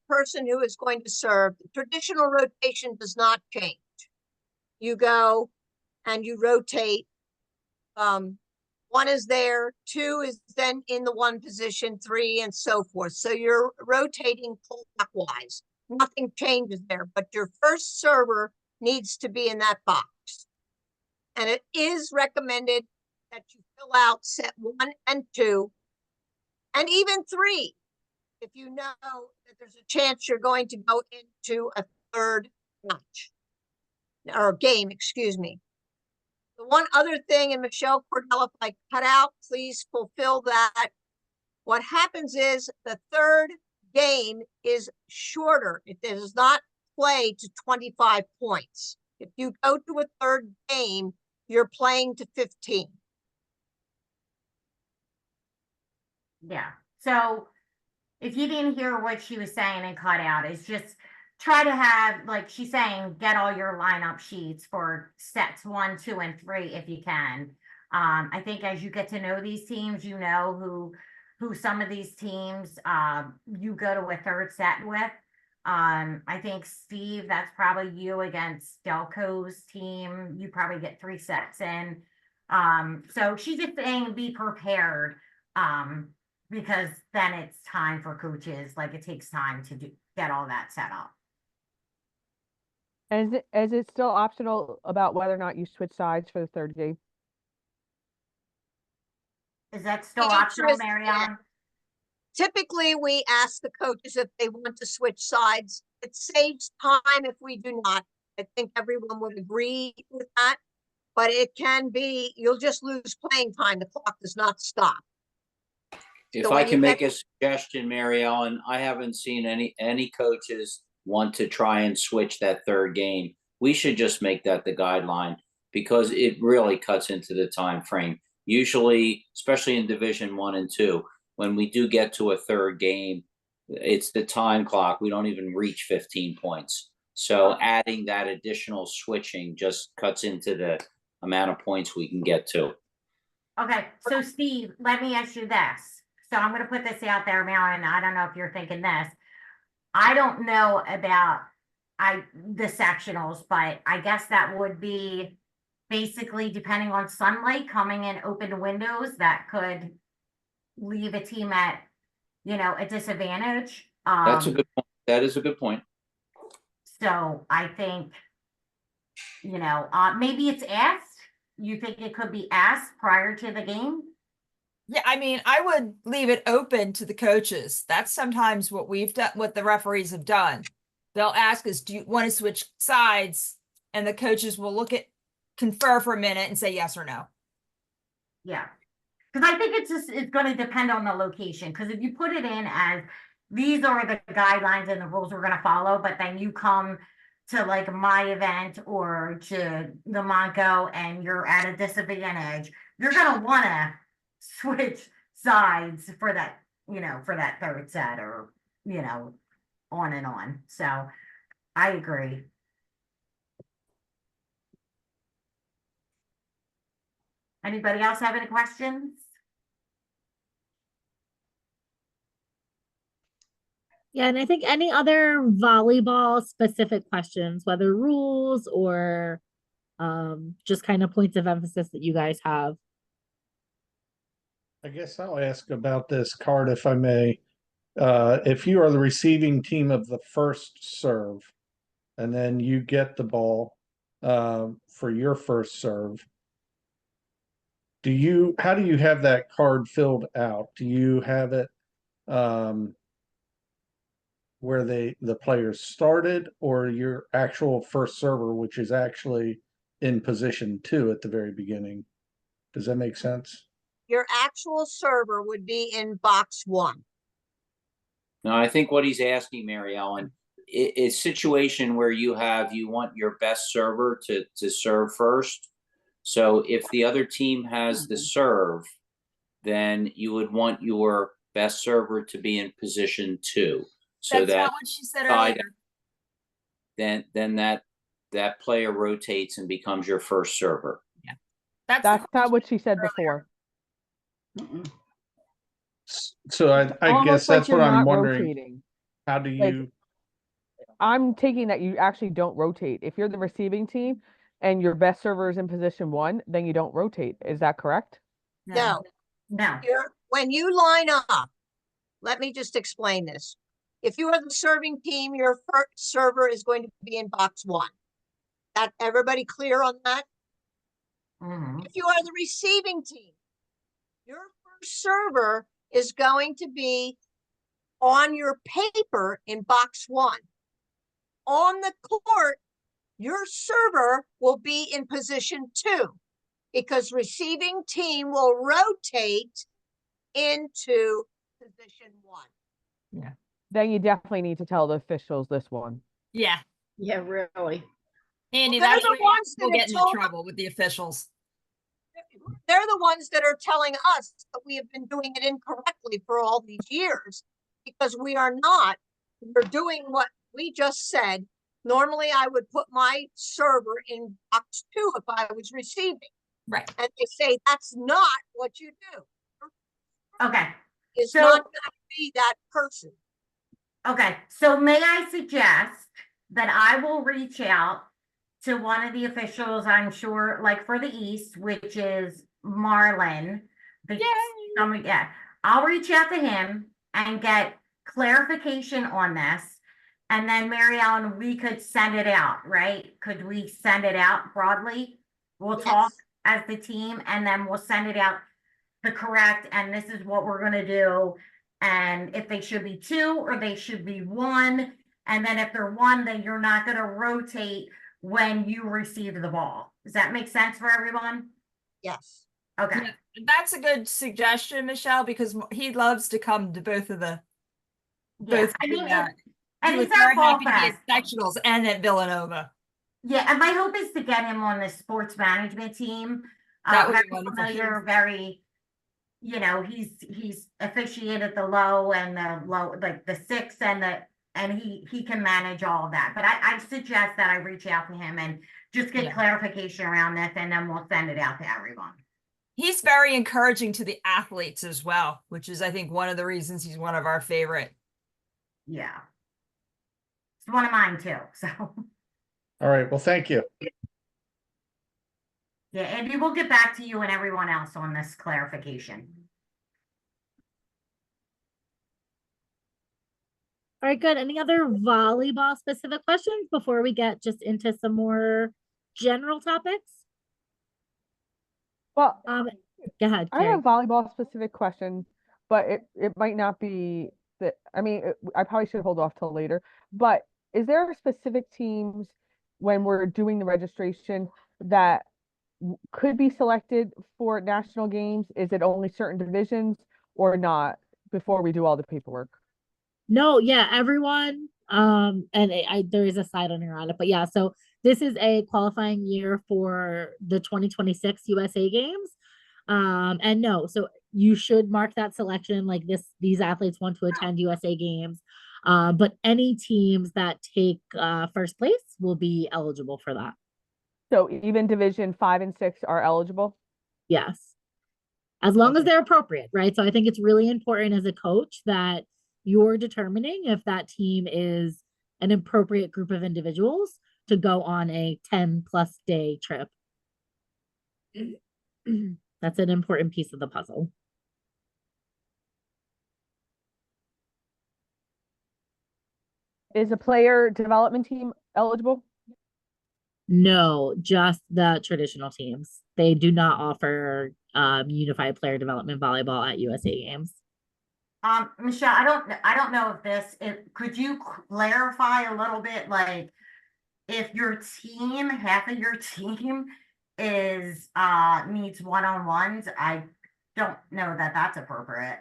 person who is going to serve. The traditional rotation does not change. You go and you rotate. 1 is there, 2 is then in the 1 position, 3 and so forth. So you're rotating clockwise. nothing changes there, but your first server needs to be in that box. And it is recommended that you fill out set 1 and 2, and even 3, if you know that there's a chance you're going to go into a third match or game, excuse me. The one other thing, and Michelle Cordell, if I cut out, please fulfill that. What happens is the third game is shorter. It does not play to 25 points. If you go to a third game, you're playing to 15. Yeah. So if you didn't hear what she was saying and cut out, it's just try to have, like she's saying, get all your lineup sheets for sets 1, 2, and 3 if you can. I think as you get to know these teams, you know who some of these teams you go to a third set with. I think Steve, that's probably you against Delco's team. You probably get 3 sets in. So she's just saying be prepared. Because then it's time for coaches, like it takes time to get all that set up. Is it still optional about whether or not you switch sides for the third game? Is that still The answer optional, is Marianne? Typically, we ask the coaches if they want to switch sides. It saves time if we do not. I think everyone would agree with that, but it can be, you'll just lose playing time. The clock does not stop. If So I when you can make get- a suggestion, Mary Ellen, I haven't seen any coaches want to try and switch that third game. We should just make that the guideline because it really cuts into the time frame. Usually, especially in Division 1 and 2, when we do get to a third game, it's the time clock. We don't even reach 15 points. So adding that additional switching just cuts into the amount of points we can get to. Okay, so Steve, let me ask you this. So I'm gonna put this out there, Marianne. I don't know if you're thinking this. I don't know about the sectionals, but I guess that would be basically depending on sunlight coming in open windows that could leave a team at, a disadvantage. That's a good point. That is a good point. So I think, maybe it's asked. You think it could be asked prior to the game? Yeah, I mean, I would leave it open to the coaches. That's sometimes what we've done, what the referees have done. They'll ask us, do you want to switch sides? And the coaches will confer for a minute and say yes or no. Yeah. Because I think it's going to depend on the location. Because if you put it in as these are the guidelines and the rules we're going to follow, but then you come to like my event or to the Monco and you're at a disadvantage, you're going to want to switch sides for that, for that third set or, on and on. So I agree. Anybody else have any questions? Yeah, and I think any other volleyball specific questions, whether rules or just kind of points of emphasis that you guys have. I guess I'll ask about this card if I may. If you are the receiving team of the first serve, and then you get the ball for your first serve, how do you have that card filled out? Do you have it where the players started, or your actual first server, which is actually in position 2 at the very beginning? Does that make sense? Your actual server would be in box 1. No, I think what he's asking, Mary Ellen, is situation where you want your best server to serve first. So if the other team has the serve, then you would want your best server to be in position 2. So That's that not what she said earlier. then that player rotates and becomes your first server. Yeah. That's not what she said before. So I guess Almost like that's what you're I'm not wondering. rotating. How do Like, you? I'm taking that you actually don't rotate. If you're the receiving team and your best server is in position 1, then you don't rotate. Is that correct? No. No. When you line up, let me just explain this. If you are the serving team, your first server is going to be in box 1. That everybody clear on that? Mhm. If you are the receiving team, your first server is going to be on your paper in box 1. On the court, your server will be in position 2 because receiving team will rotate into position 1. Then you definitely need to tell the officials this one. Yeah. Yeah, really. Andy, Well, they're that's the where ones we'll that get have into told trouble with the officials. they're the ones that are telling us that we have been doing it incorrectly for all these years because we are not. We're doing what we just said. Normally, I would put my server in box 2 if I was receiving. Right. And they say that's not what you do. Okay, It's So- not going to be that person. okay. So may I suggest that I will reach out to one of the officials, I'm sure, like for the East, which is Marlin. Yeah, I'll reach out to him and get clarification on this. And then Mary Ellen, we could send it out, right? Could we send it out broadly? We'll talk as the team and then we'll send it out the correct, and this is what we're gonna do. And if they should be 2 or they should be 1. And then if they're 1, then you're not gonna rotate when you receive the ball. Does that make sense for everyone? Yes. Okay. Yeah, that's a good suggestion, Michelle, because he loves to come to both of the Yeah, both. I mean, the, and he was he's our very ball happy to be fest. at sectionals and at Villanova. Yeah, and my hope is to get him on the sports management team. That would be Very wonderful. familiar, very, he's officiated the low and the low, like the 6 and he can manage all of that. But I suggest that I reach out to him and just get Yeah. clarification around this, and then we'll send it out to everyone. He's very encouraging to the athletes as well, which is, I think, one of the reasons he's one of our favorite. Yeah. It's one of mine too, so. All right, well, thank you. Yeah, Andy, we'll get back to you and everyone else on this clarification. All right, good. Any other volleyball specific questions before we get just into some more general topics? Well, Go ahead, I Carrie. have volleyball specific questions, but it might not be that, I mean, I probably should hold off till later, but is there specific teams when we're doing the registration that could be selected for national games? Is it only certain divisions or not before we do all the paperwork? No, yeah, everyone. And there is a side on here on it, but yeah, so this is a qualifying year for the 2026 USA Games. And no, so you should mark that selection like this. These athletes want to attend USA Games. But any teams that take first place will be eligible for that. So even Division 5 and 6 are eligible? Yes. As long as they're appropriate, right? So I think it's really important as a coach that you're determining if that team is an appropriate group of individuals to go on a 10+ day trip. That's an important piece of the puzzle. Is a player development team eligible? No, just the traditional teams. They do not offer unified player development volleyball at USA Games. Michelle, I don't know could you clarify a little bit, like if your team, half of your team is, needs one-on-ones, I don't know that that's appropriate.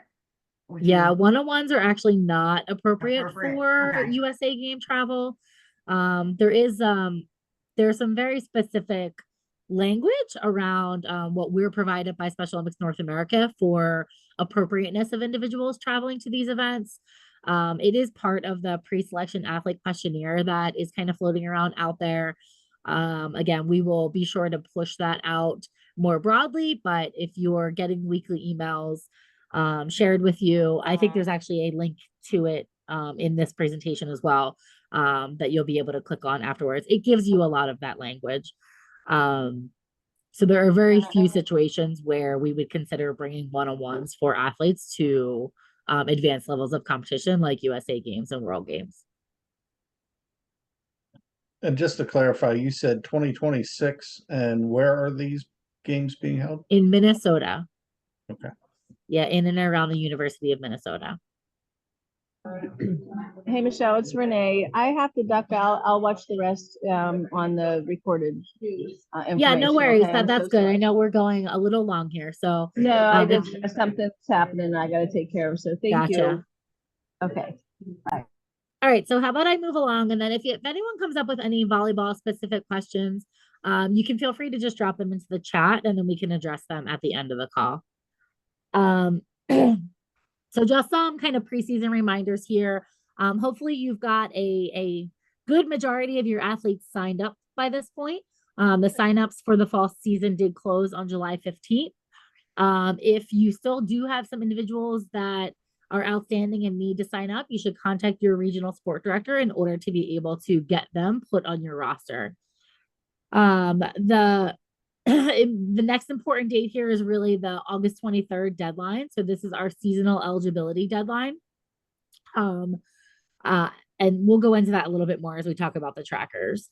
Yeah, one-on-ones are actually not appropriate for Okay. USA game travel. There's some very specific language around what we're provided by Special Olympics North America for appropriateness of individuals traveling to these events. It is part of the pre-selection athlete questionnaire that is kind of floating around out there. Again, we will be sure to push that out more broadly, but if you're getting weekly emails shared with you, I think there's actually a link to it in this presentation as well, that you'll be able to click on afterwards. It gives you a lot of that language. So there are very few situations where we would consider bringing one-on-ones for athletes to advanced levels of competition like USA Games and World Games. And just to clarify, you said 2026, and where are these games being held? In Minnesota. Okay. Yeah, in and around the University of Minnesota. Hey, Michelle, it's Renee. I have to duck out. I'll watch the rest on the recorded information. Yeah, no worries. Okay? I'm That's so good. I sorry. know we're going a little long here, so No, I if- just something's happening I got to take care of. So thank you. Gotcha. Okay. Bye. All right, so how about I move along, and then if anyone comes up with any volleyball specific questions, you can feel free to just drop them into the chat, and then we can address them at the end of the call. So just some kind of preseason reminders here. Hopefully you've got a good majority of your athletes signed up by this point. The signups for the fall season did close on July 15th. If you still do have some individuals that are outstanding and need to sign up, you should contact your regional sport director in order to be able to get them put on your roster. The next important date here is really the August 23rd deadline. So this is our seasonal eligibility deadline. And we'll go into that a little bit more as we talk about the trackers.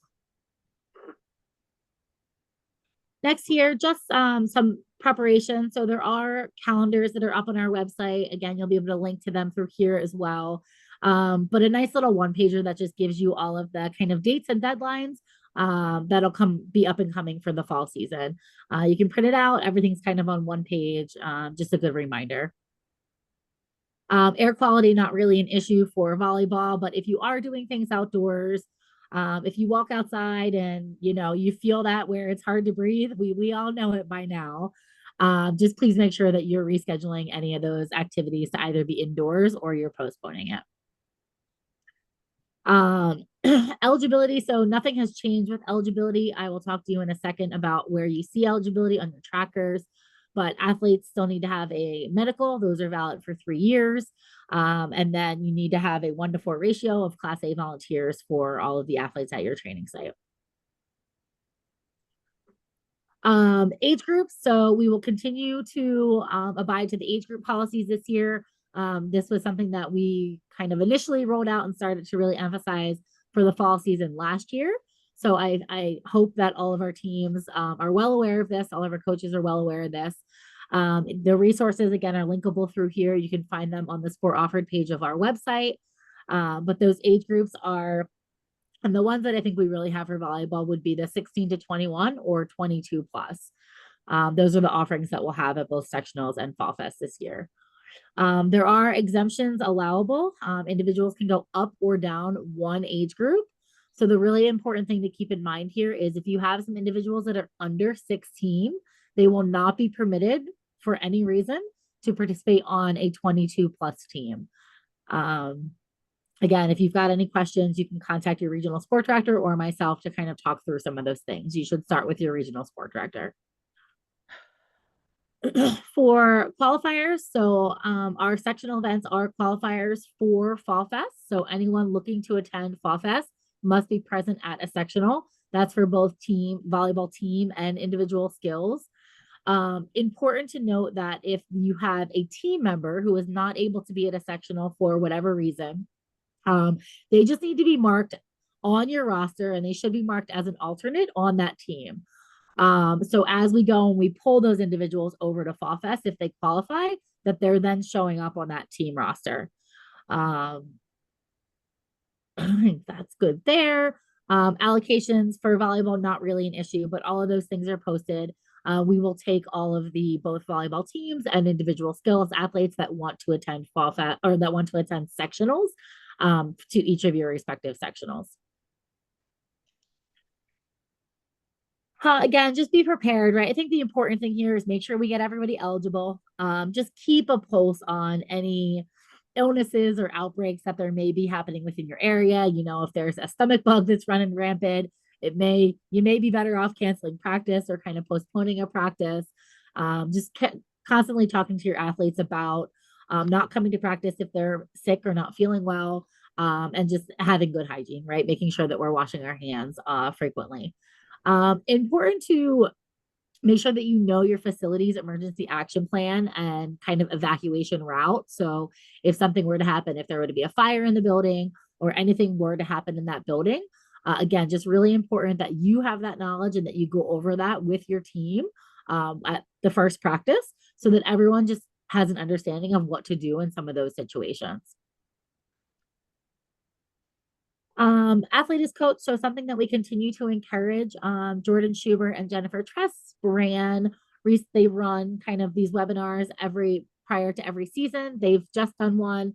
Next here, just some preparation. So there are calendars that are up on our website. Again, you'll be able to link to them through here as well. But a nice little one pager that just gives you all of the kind of dates and deadlines that'll be up and coming for the fall season. You can print it out. Everything's kind of on one page. Just a good reminder. Air quality, not really an issue for volleyball, but if you are doing things outdoors, if you walk outside and you feel that where it's hard to breathe, we all know it by now. Just please make sure that you're rescheduling any of those activities to either be indoors or you're postponing it. Eligibility, so nothing has changed with eligibility. I will talk to you in a second about where you see eligibility on your trackers, but athletes still need to have a medical. Those are valid for 3 years. And then you need to have a 1-to-4 ratio of Class A volunteers for all of the athletes at your training site. Age groups, so we will continue to abide to the age group policies this year. This was something that we kind of initially rolled out and started to really emphasize for the fall season last year. So I hope that all of our teams are well aware of this. All of our coaches are well aware of this. The resources, again, are linkable through here. You can find them on the sport offered page of our website. But those age groups are, and the ones that I think we really have for volleyball would be the 16 to 21 or 22 plus. Those are the offerings that we'll have at both sectionals and Fall Fest this year. There are exemptions allowable. Individuals can go up or down one age group. So the really important thing to keep in mind here is if you have some individuals that are under 16, they will not be permitted for any reason to participate on a 22 plus team. Again, if you've got any questions, you can contact your regional sport director or myself to kind of talk through some of those things. You should start with your regional sport director. For qualifiers, so our sectional events are qualifiers for Fall Fest. So anyone looking to attend Fall Fest must be present at a sectional. That's for both volleyball team and individual skills. Important to note that if you have a team member who is not able to be at a sectional for whatever reason, they just need to be marked on your roster and they should be marked as an alternate on that team. So as we go and we pull those individuals over to Fall Fest, if they qualify, that they're then showing up on that team roster. That's good there. Allocations for volleyball, not really an issue, but all of those things are posted. We will take all of the both volleyball teams and individual skills athletes that want to attend Fall Fest or that want to attend sectionals to each of your respective sectionals. Again, just be prepared, right? I think the important thing here is make sure we get everybody eligible. Just keep a pulse on any illnesses or outbreaks that there may be happening within your area. If there's a stomach bug that's running rampant, you may be better off canceling practice or kind of postponing a practice. Just constantly talking to your athletes about not coming to practice if they're sick or not feeling well, and just having good hygiene, right? Making sure that we're washing our hands frequently. Important to make sure that you know your facility's emergency action plan and kind of evacuation route. So if something were to happen, if there were to be a fire in the building or anything were to happen in that building, again, just really important that you have that knowledge and that you go over that with your team at the first practice so that everyone just has an understanding of what to do in some of those situations. Athlete is coach, so something that we continue to encourage. Jordan Schubert and Jennifer Tress they run kind of these webinars prior to every season. They've just done one.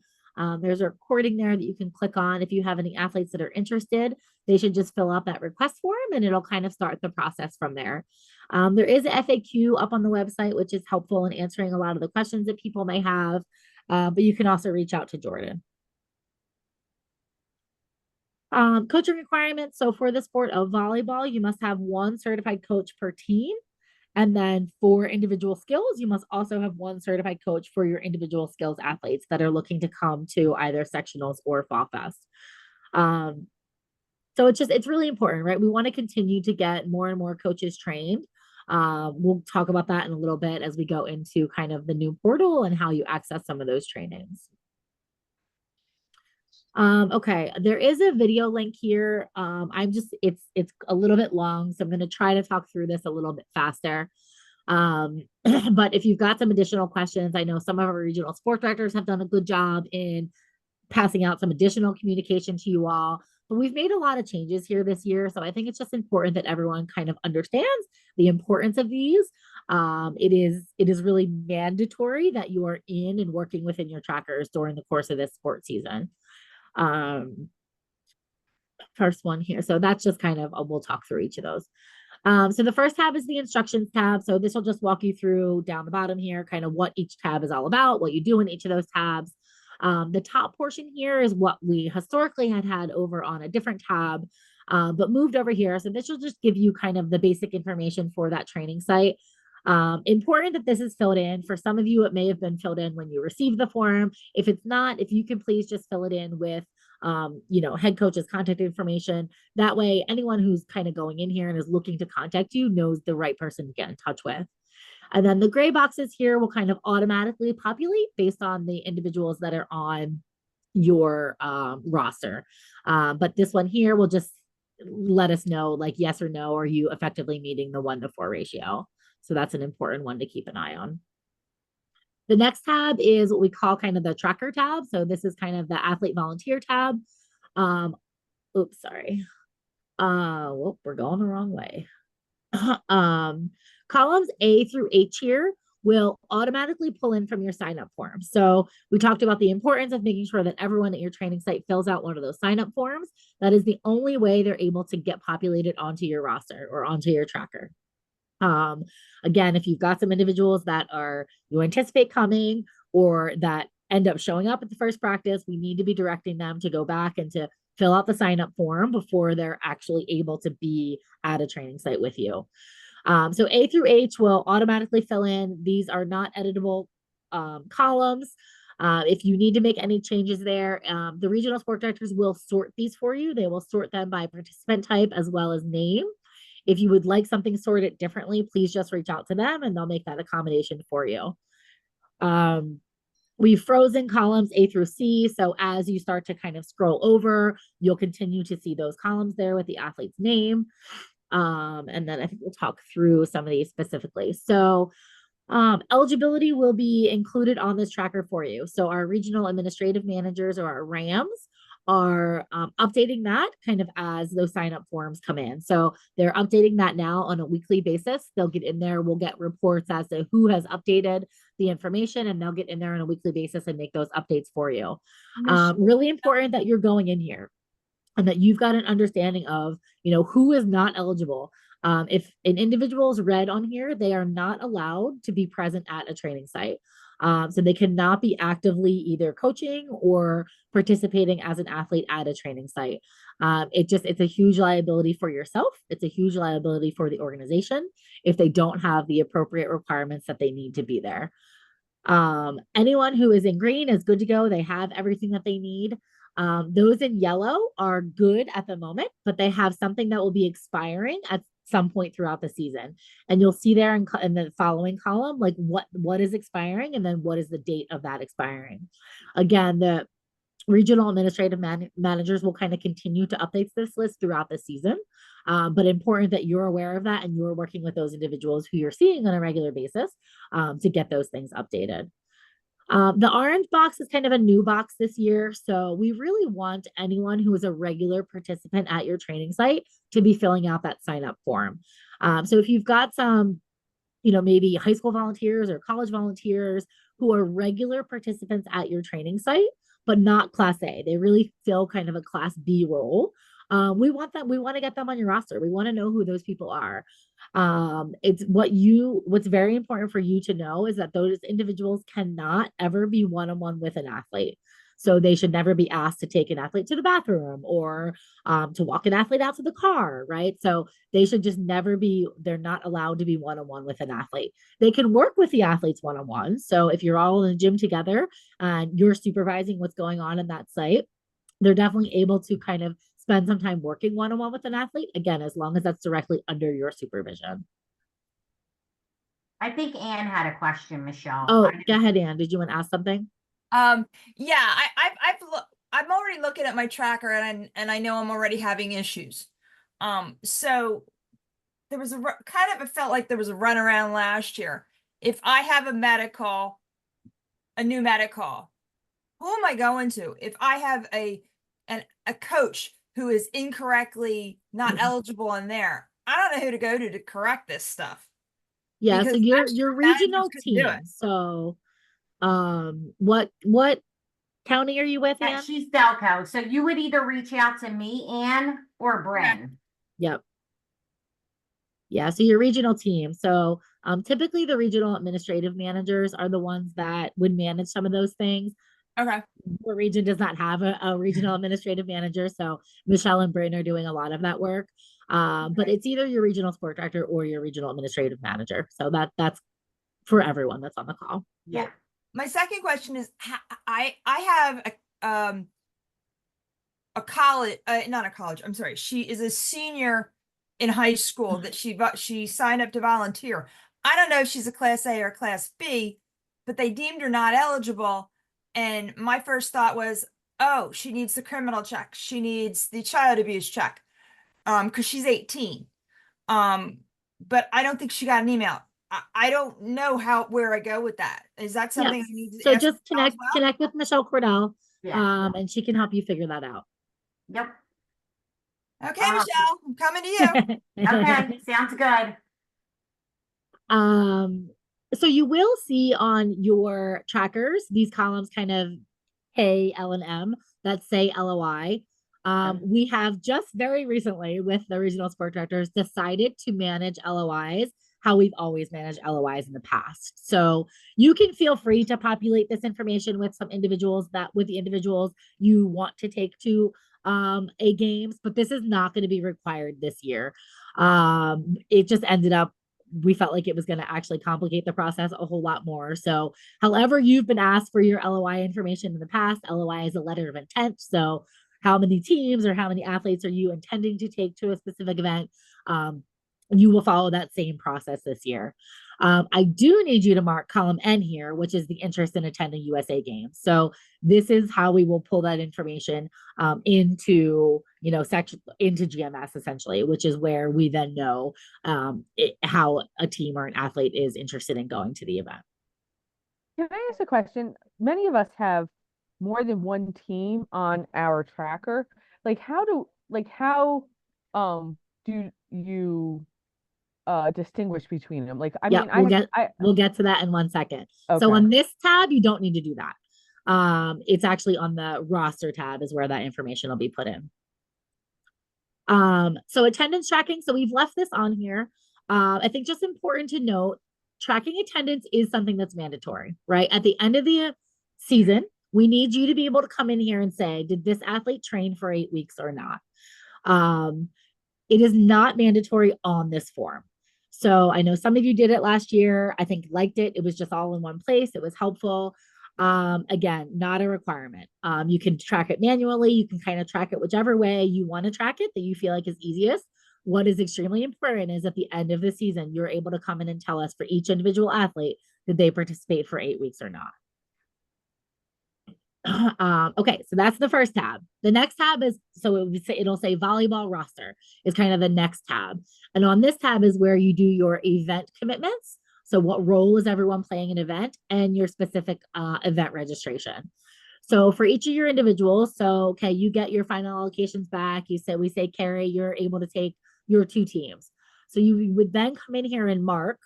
There's a recording there that you can click on. If you have any athletes that are interested, they should just fill out that request form and it'll kind of start the process from there. There is a FAQ up on the website, which is helpful in answering a lot of the questions that people may have, but you can also reach out to Jordan. Coaching requirements. So for the sport of volleyball, you must have one certified coach per team. And then for individual skills, you must also have one certified coach for your individual skills athletes that are looking to come to either sectionals or Fall Fest. So it's really important, right? We want to continue to get more and more coaches trained. We'll talk about that in a little bit as we go into kind of the new portal and how you access some of those trainings. Okay, there is a video link here. It's a little bit long, so I'm going to try to talk through this a little bit faster. But if you've got some additional questions, I know some of our regional sport directors have done a good job in passing out some additional communication to you all. But we've made a lot of changes here this year, so I think it's just important that everyone kind of understands the importance of these. It is really mandatory that you are in and working within your trackers during the course of this sport season. First one here. So that's just kind of, we'll talk through each of those. So the first tab is the instructions tab. So this will just walk you through down the bottom here, kind of what each tab is all about, what you do in each of those tabs. The top portion here is what we historically had over on a different tab, but moved over here. So this will just give you kind of the basic information for that training site. Important that this is filled in. For some of you, it may have been filled in when you received the form. If it's not, if you can please just fill it in with, head coach's contact information. That way, anyone who's kind of going in here and is looking to contact you knows the right person to get in touch with. And then the gray boxes here will kind of automatically populate based on the individuals that are on your roster. But this one here will just let us know like yes or no, are you effectively meeting the 1-to-4 ratio? So that's an important one to keep an eye on. The next tab is what we call kind of the tracker tab. So this is kind of the athlete volunteer tab. Oops, sorry. Well, we're going the wrong way. Columns A through H here will automatically pull in from your sign-up form. So we talked about the importance of making sure that everyone at your training site fills out one of those sign-up forms. That is the only way they're able to get populated onto your roster or onto your tracker. Again, if you've got some individuals that you anticipate coming or that end up showing up at the first practice, we need to be directing them to go back and to fill out the sign-up form before they're actually able to be at a training site with you. So A through H will automatically fill in. These are not editable columns. If you need to make any changes there, the regional sport directors will sort these for you. They will sort them by participant type as well as name. If you would like something sorted differently, please just reach out to them and they'll make that accommodation for you. We've frozen columns A through C. So as you start to kind of scroll over, you'll continue to see those columns there with the athlete's name. And then I think we'll talk through some of these specifically. So eligibility will be included on this tracker for you. So our regional administrative managers or our RAMs are updating that kind of as those sign-up forms come in. So they're updating that now on a weekly basis. They'll get in there. We'll get reports as to who has updated the information, and they'll get in there on a weekly basis and make those updates for you. Really important that you're going in here and that you've got an understanding of, who is not eligible. If an individual is red on here, they are not allowed to be present at a training site. So they cannot be actively either coaching or participating as an athlete at a training site. It's a huge liability for yourself. It's a huge liability for the organization if they don't have the appropriate requirements that they need to be there. Anyone who is in green is good to go. They have everything that they need. Those in yellow are good at the moment, but they have something that will be expiring at some point throughout the season. And you'll see there in the following column, like what is expiring and then what is the date of that expiring. Again, the regional administrative managers will kind of continue to update this list throughout the season. But important that you're aware of that and you're working with those individuals who you're seeing on a regular basis to get those things updated. The orange box is kind of a new box this year. So we really want anyone who is a regular participant at your training site to be filling out that sign up form. So if you've got some, maybe high school volunteers or college volunteers who are regular participants at your training site, but not class A, they really fill kind of a class B role. We want to get them on your roster. We want to know who those people are. What's very important for you to know is that those individuals cannot ever be one-on-one with an athlete. So they should never be asked to take an athlete to the bathroom or to walk an athlete out to the car, right? So they should just they're not allowed to be one-on-one with an athlete. They can work with the athletes one-on-one. So if you're all in the gym together and you're supervising what's going on in that site, they're definitely able to kind of spend some time working one-on-one with an athlete, again, as long as that's directly under your supervision. I think Anne had a question, Michelle. Oh, go ahead, Anne. Did you want to ask something? Yeah, I'm already looking at my tracker and I know I'm already having issues. So there was it felt like there was a runaround last year. If I have a new medical, who am I going to? If I have a coach who is incorrectly not eligible in there, I don't know who to go to correct this stuff. Yeah, Because so your regional team. So what county are you with, Anne? She's Delco. So you would either reach out to me, Anne, or Bryn. Yep. Yeah, so your regional team. So typically the regional administrative managers are the ones that would manage some of those things. Okay. The region does not have a regional administrative manager, so Michelle and Bryn are doing a lot of that work. But it's either your regional sport director or your regional administrative manager. So that's for everyone that's on the call. Yeah. My second question is, I have a college, not a college. I'm sorry. She is a senior in high school that she signed up to volunteer. I don't know if she's a class A or class B, but they deemed her not eligible. And my first thought was, oh, she needs the criminal check. She needs the child abuse check. Because she's 18. But I don't think she got an email. I don't know where I go with that. Is that something I need to So ask just connect with Michelle Cordell, Yeah. and she can help you figure that out. Yep. Okay, Michelle, I'm coming to you. Okay, sounds good. So you will see on your trackers these columns kind of K, L, and M that say LOI. We have just very recently with the regional sport directors decided to manage LOIs how we've always managed LOIs in the past. So you can feel free to populate this information with the individuals you want to take to a games, but this is not going to be required this year. It just ended up we felt like it was going to actually complicate the process a whole lot more. So however you've been asked for your LOI information in the past, LOI is a letter of intent. So how many teams or how many athletes are you intending to take to a specific event? You will follow that same process this year. I do need you to mark column N here, which is the interest in attending USA games. So this is how we will pull that information into GMS essentially, which is where we then know how a team or an athlete is interested in going to the event. Can I ask a question? Many of us have more than one team on our tracker. How do you distinguish between them? We'll get to that in 1 second. Okay. So on this tab, you don't need to do that. It's actually on the roster tab is where that information will be put in. So attendance tracking. So we've left this on here. I think just important to note, tracking attendance is something that's mandatory, right? At the end of the season, we need you to be able to come in here and say, did this athlete train for 8 weeks or not? It is not mandatory on this form. So I know some of you did it last year. I think liked it. It was just all in one place. It was helpful. Again, not a requirement. You can track it manually. You can kind of track it whichever way you want to track it that you feel like is easiest. what is extremely important is at the end of the season, you're able to come in and tell us for each individual athlete, did they participate for 8 weeks or not? Okay, so that's the first tab. The next tab is, so it'll say volleyball roster is kind of the next tab. And on this tab is where you do your event commitments. So what role is everyone playing an event and your specific event registration. So for each of your individuals, so okay, you get your final allocations back. We say, Carrie, you're able to take your 2 teams. So you would then come in here and mark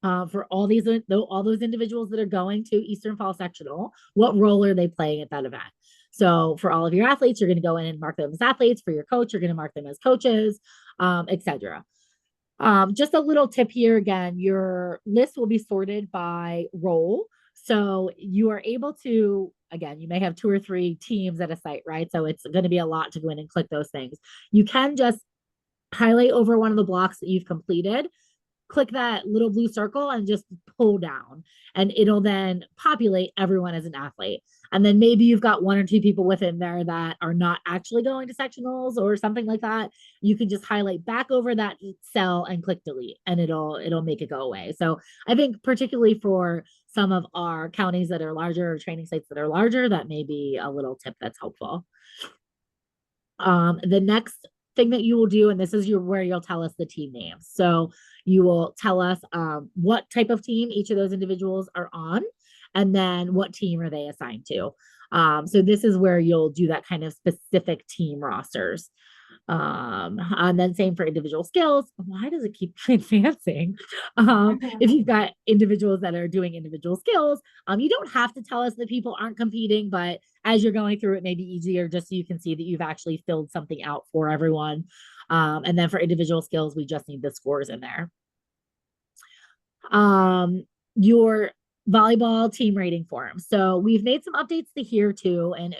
for all those individuals that are going to Eastern Fall Sectional, what role are they playing at that event? So for all of your athletes, you're going to go in and mark them as athletes. For your coach, you're going to mark them as coaches, etc. Just a little tip here again, your list will be sorted by role. So you are able to, again, you may have 2 or 3 teams at a site, right? So it's going to be a lot to go in and click those things. You can just highlight over one of the blocks that you've completed, click that little blue circle and just pull down, and it'll then populate everyone as an athlete. And then maybe you've got 1 or 2 people within there that are not actually going to sectionals or something like that. You can just highlight back over that cell and click delete, and it'll make it go away. So I think particularly for some of our counties that are larger or training sites that are larger, that may be a little tip that's helpful. The next thing that you will do, and this is where you'll tell us the team names. So you will tell us what type of team each of those individuals are on, and then what team are they assigned to. So this is where you'll do that kind of specific team rosters. And then same for individual skills. Why does it keep advancing? If you've got individuals that are doing individual skills, you don't have to tell us that people aren't competing, but as you're going through, it may be easier just so you can see that you've actually filled something out for everyone. And then for individual skills, we just need the scores in there. Your volleyball team rating form. So we've made some updates to here too, and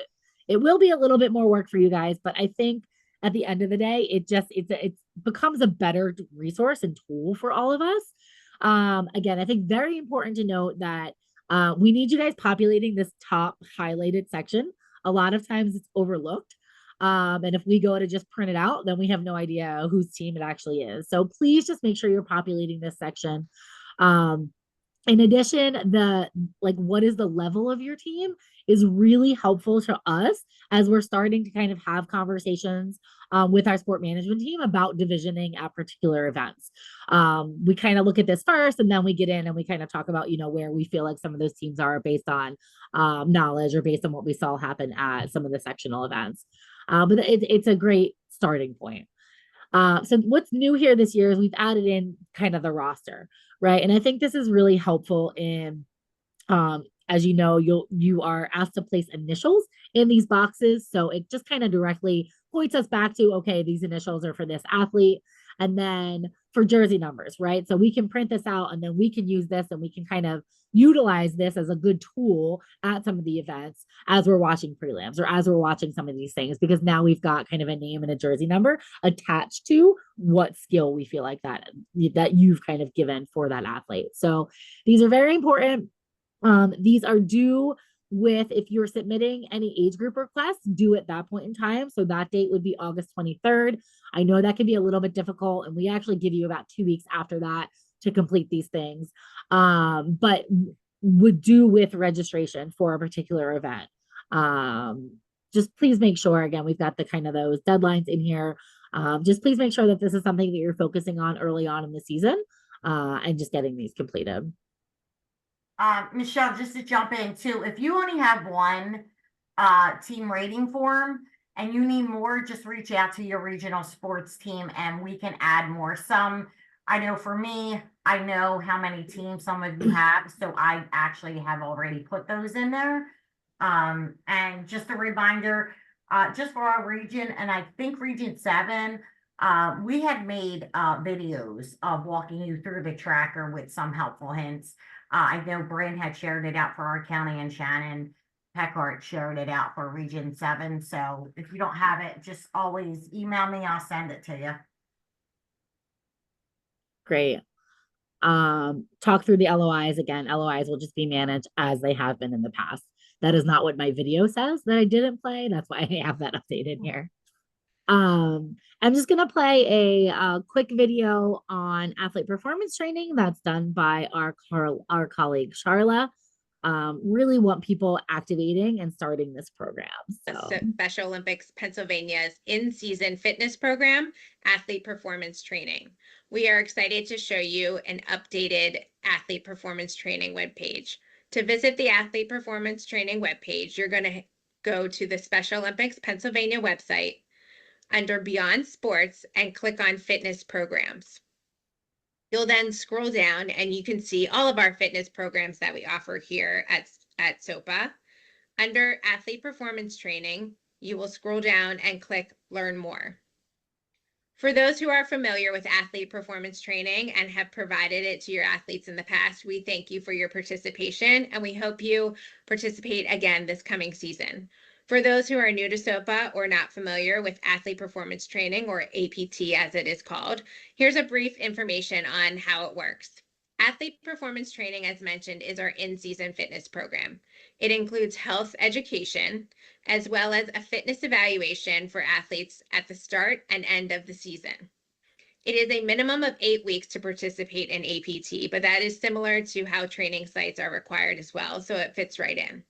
it will be a little bit more work for you guys, but I think at the end of the day, it becomes a better resource and tool for all of us. Again, I think very important to note that we need you guys populating this top highlighted section. A lot of times it's overlooked. And if we go to just print it out, then we have no idea whose team it actually is. So please just make sure you're populating this section. In addition, what is the level of your team is really helpful to us as we're starting to kind of have conversations with our sport management team about divisioning at particular events. We kind of look at this first, and then we get in and we kind of talk about, where we feel like some of those teams are based on knowledge or based on what we saw happen at some of the sectional events. But it's a great starting point. So what's new here this year is we've added in kind of the roster, right? And I think this is really helpful in, as you know, you are asked to place initials in these boxes. So it just kind of directly points us back to, okay, these initials are for this athlete. And then for jersey numbers, right? So we can print this out and then we can use this and we can kind of utilize this as a good tool at some of the events as we're watching prelims or as we're watching some of these things, because now we've got kind of a name and a jersey number attached to what skill we feel like that you've kind of given for that athlete. So these are very important. These are due with, if you're submitting any age group requests, due at that point in time. So that date would be August 23rd. I know that can be a little bit difficult, and we actually give you about 2 weeks after that to complete these things. But would do with registration for a particular event. Just please make sure, again, we've got the kind of those deadlines in here. Just please make sure that this is something that you're focusing on early on in the season, and just getting these completed. Michelle, just to jump in too, if you only have one team rating form and you need more, just reach out to your regional sports team and we can add more. I know for me, I know how many teams some of you have, so I actually have already put those in there. And just a reminder, just for our region, and I think Region 7, we had made videos of walking you through the tracker with some helpful hints. I know Bryn had shared it out for our county, and Shannon Peckart shared it out for Region 7. So if you don't have it, just always email me. I'll send it to you. Great. Talk through the LOIs again. LOIs will just be managed as they have been in the past. That is not what my video says that I didn't play. That's why I have that updated here. I'm just gonna play a quick video on athlete performance training that's done by our colleague Charla. Really want people activating and starting this program. So Special Olympics Pennsylvania's in-season fitness program, Athlete Performance Training. We are excited to show you an updated Athlete Performance Training webpage. To visit the Athlete Performance Training webpage, you're going to go to the Special Olympics Pennsylvania website under Beyond Sports and click on Fitness Programs. You'll then scroll down and you can see all of our fitness programs that we offer here at SOPA. Under Athlete Performance Training, you will scroll down and click Learn More. For those who are familiar with athlete performance training and have provided it to your athletes in the past, we thank you for your participation and we hope you participate again this coming season. For those who are new to SOPA or not familiar with athlete performance training, or APT as it is called, here's a brief information on how it works. Athlete performance training, as mentioned, is our in-season fitness program. It includes health education, as well as a fitness evaluation for athletes at the start and end of the season. It is a minimum of 8 weeks to participate in APT, but that is similar to how training sites are required as well, so it fits right in.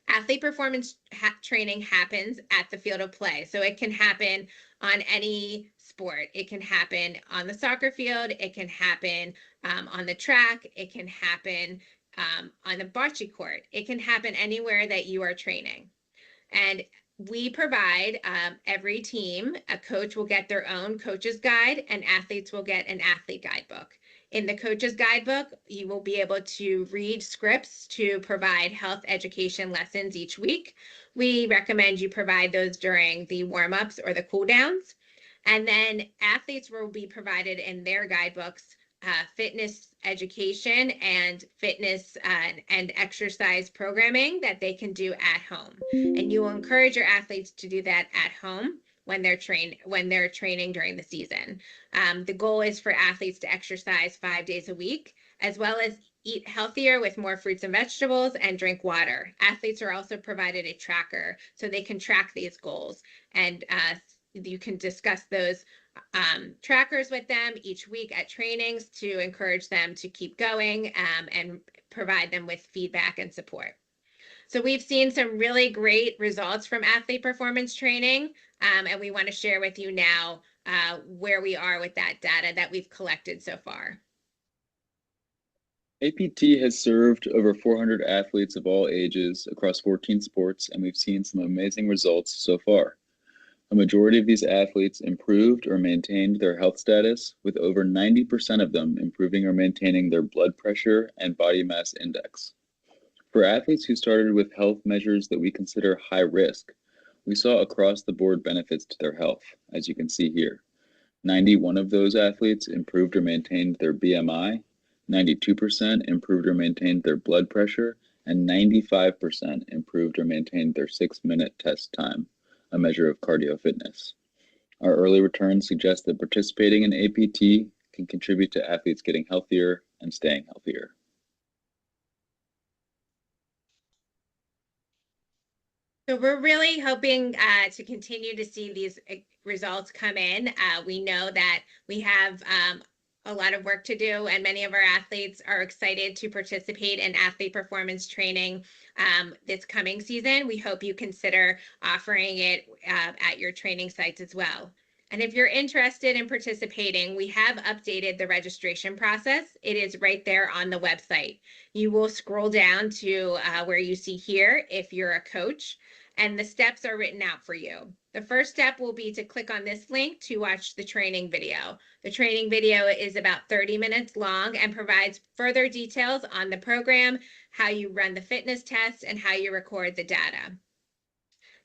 Athlete performance training happens at the field of play, so it can happen on any sport. It can happen on the soccer field, it can happen on the track, it can happen on the bocce court. It can happen anywhere that you are training. And we provide every team, a coach will get their own coach's guide and athletes will get an athlete guidebook. In the coach's guidebook, you will be able to read scripts to provide health education lessons each week. We recommend you provide those during the warm-ups or the cool downs. And then athletes will be provided in their guidebooks fitness education and fitness and exercise programming that they can do at home. And you will encourage your athletes to do that at home when they're training during the season. The goal is for athletes to exercise 5 days a week, as well as eat healthier with more fruits and vegetables and drink water. Athletes are also provided a tracker so they can track these goals, and you can discuss those trackers with them each week at trainings to encourage them to keep going and provide them with feedback and support. So we've seen some really great results from athlete performance training, and we want to share with you now where we are with that data that we've collected so far. APT has served over 400 athletes of all ages across 14 sports, and we've seen some amazing results so far. A majority of these athletes improved or maintained their health status, with over 90% of them improving or maintaining their blood pressure and body mass index. For athletes who started with health measures that we consider high risk, we saw across the board benefits to their health, as you can see here. 91 of those athletes improved or maintained their BMI, 92% improved or maintained their blood pressure, and 95% improved or maintained their 6-minute test time, a measure of cardio fitness. Our early returns suggest that participating in APT can contribute to athletes getting healthier and staying healthier. So we're really hoping to continue to see these results come in. We know that we have a lot of work to do, and many of our athletes are excited to participate in athlete performance training this coming season. We hope you consider offering it at your training sites as well. And if you're interested in participating, we have updated the registration process. It is right there on the website. You will scroll down to where you see here if you're a coach, and the steps are written out for you. The first step will be to click on this link to watch the training video. The training video is about 30 minutes long and provides further details on the program, how you run the fitness test, and how you record the data.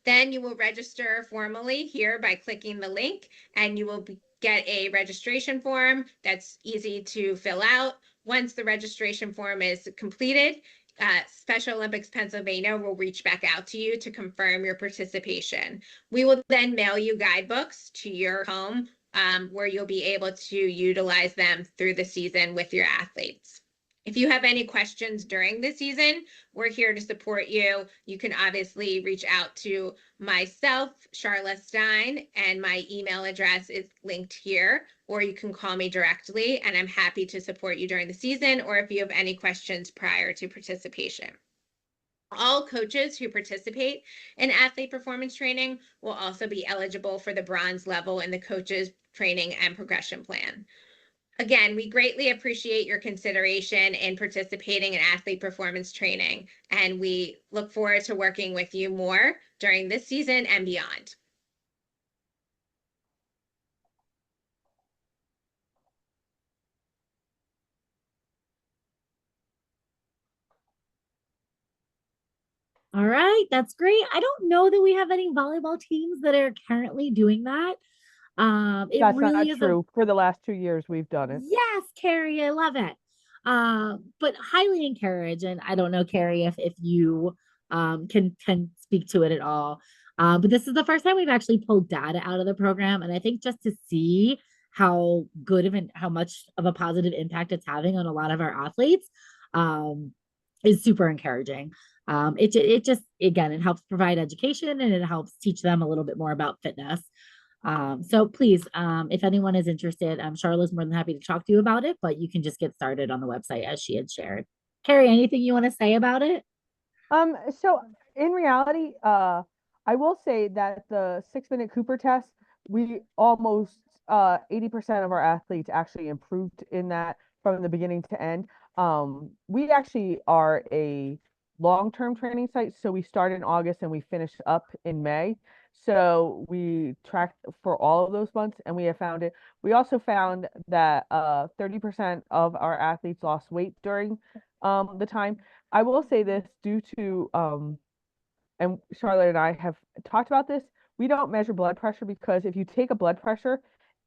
Then you will register formally here by clicking the link, and you will get a registration form that's easy to fill out. Once the registration form is completed, Special Olympics Pennsylvania will reach back out to you to confirm your participation. We will then mail you guidebooks to your home where you'll be able to utilize them through the season with your athletes. If you have any questions during the season, we're here to support you. You can obviously reach out to myself, Charla Stein, and my email address is linked here, or you can call me directly, and I'm happy to support you during the season, or if you have any questions prior to participation. All coaches who participate in athlete performance training will also be eligible for the bronze level in the coaches training and progression plan. Again, we greatly appreciate your consideration in participating in athlete performance training, and we look forward to working with you more during this season and beyond. All right, that's great. I don't know that we have any volleyball teams that are currently doing that. It That's really not is true. For the last 2 years, we've done it. yes, Carrie, I love it. But highly encourage, and I don't know, Carrie, if you can speak to it at all. But this is the first time we've actually pulled data out of the program, and I think just to see how good of how much of a positive impact it's having on a lot of our athletes, is super encouraging. It just again, it helps provide education and it helps teach them a little bit more about fitness. So please, if anyone is interested, Charlotte's more than happy to talk to you about it, but you can just get started on the website as she had shared. Carrie, anything you want to say about it? So in reality, I will say that the 6-minute Cooper test, we almost 80% of our athletes actually improved in that from the beginning to end. We actually are a long-term training site, so we start in August and we finish up in May. So we tracked for all of those months and we have found it. We also found that 30% of our athletes lost weight during the time. I will say this due to and Charlotte and I have talked about this. We don't measure blood pressure because if you take a blood pressure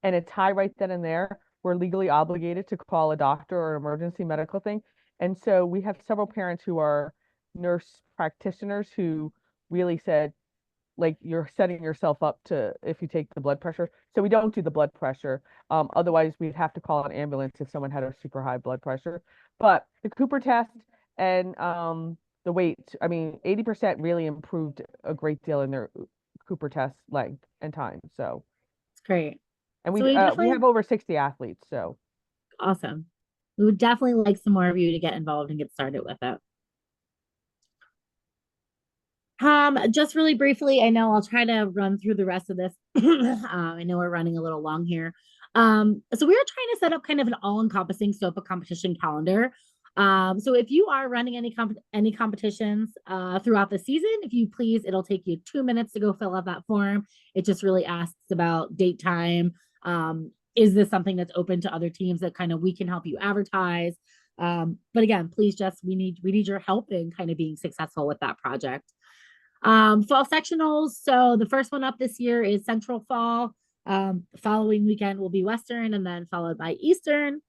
and it's high right then and there, we're legally obligated to call a doctor or an emergency medical thing. And so we have several parents who are nurse practitioners who really said, like, you're setting yourself up to if you take the blood pressure. So we don't do the blood pressure. Otherwise, we'd have to call an ambulance if someone had a super high blood pressure. But the Cooper test and the weight, I mean, 80% really improved a great deal in their Cooper test length and time. So it's great. And So we definitely have over 60 athletes. So awesome. We would definitely like some more of you to get involved and get started with it. Just really briefly, I know I'll try to run through the rest of this. I know we're running a little long here. So we are trying to set up kind of an all-encompassing SOPA competition calendar. So if you are running any competitions throughout the season, if you please, it'll take you 2 minutes to go fill out that form. It just really asks about date, time. Is this something that's open to other teams that kind of we can help you advertise? But again, please just we need your help in kind of being successful with that project. Fall sectionals. So the first one up this year is Central Fall. The following weekend will be Western and then followed by Eastern.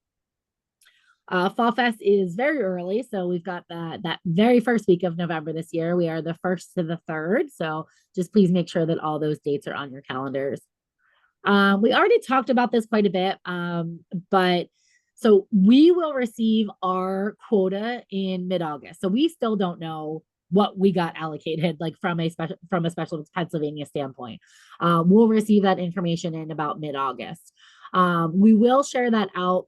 Fall Fest is very early. So we've got that very first week of November this year. We are the 1st to the 3rd. So just please make sure that all those dates are on your calendars. We already talked about this quite a bit, but so we will receive our quota in mid-August. So we still don't know what we got allocated, like from a special Pennsylvania standpoint. We'll receive that information in about mid-August. We will share that out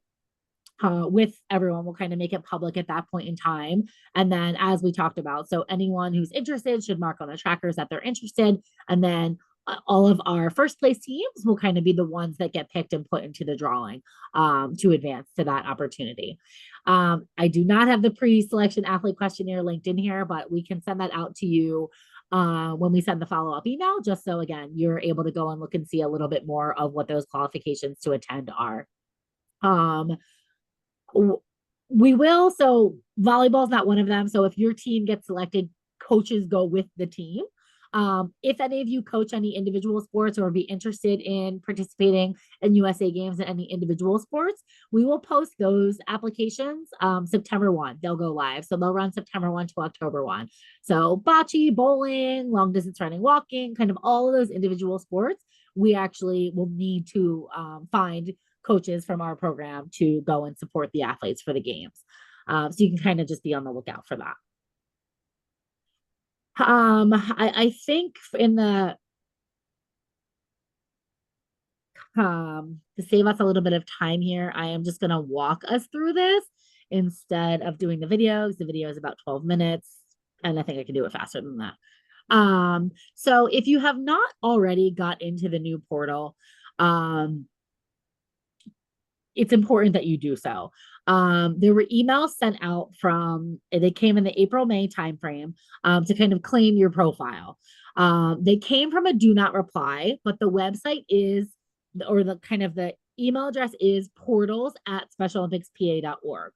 with everyone. We'll kind of make it public at that point in time. And then as we talked about, so anyone who's interested should mark on the trackers that they're interested. And then all of our first place teams will kind of be the ones that get picked and put into the drawing to advance to that opportunity. I do not have the pre-selection athlete questionnaire linked in here, but we can send that out to you when we send the follow-up email, just so again, you're able to go and look and see a little bit more of what those qualifications to attend are. We will, so volleyball is not one of them. So if your team gets selected, coaches go with the team. If any of you coach any individual sports or be interested in participating in USA Games in any individual sports, we will post those applications September 1. They'll go live. So they'll run September 1 to October 1. So bocce, bowling, long distance running, walking, kind of all of those individual sports, we actually will need to find coaches from our program to go and support the athletes for the games. So you can kind of just be on the lookout for that. I think in the to save us a little bit of time here, I am just going to walk us through this instead of doing the videos. The video is about 12 minutes, and I think I can do it faster than that. So if you have not already got into the new portal, it's important that you do so. There were emails sent out they came in the April-May timeframe to kind of claim your profile. They came from a do not reply, but the website is, or the kind of the email address is portals@specialolympicspa.org.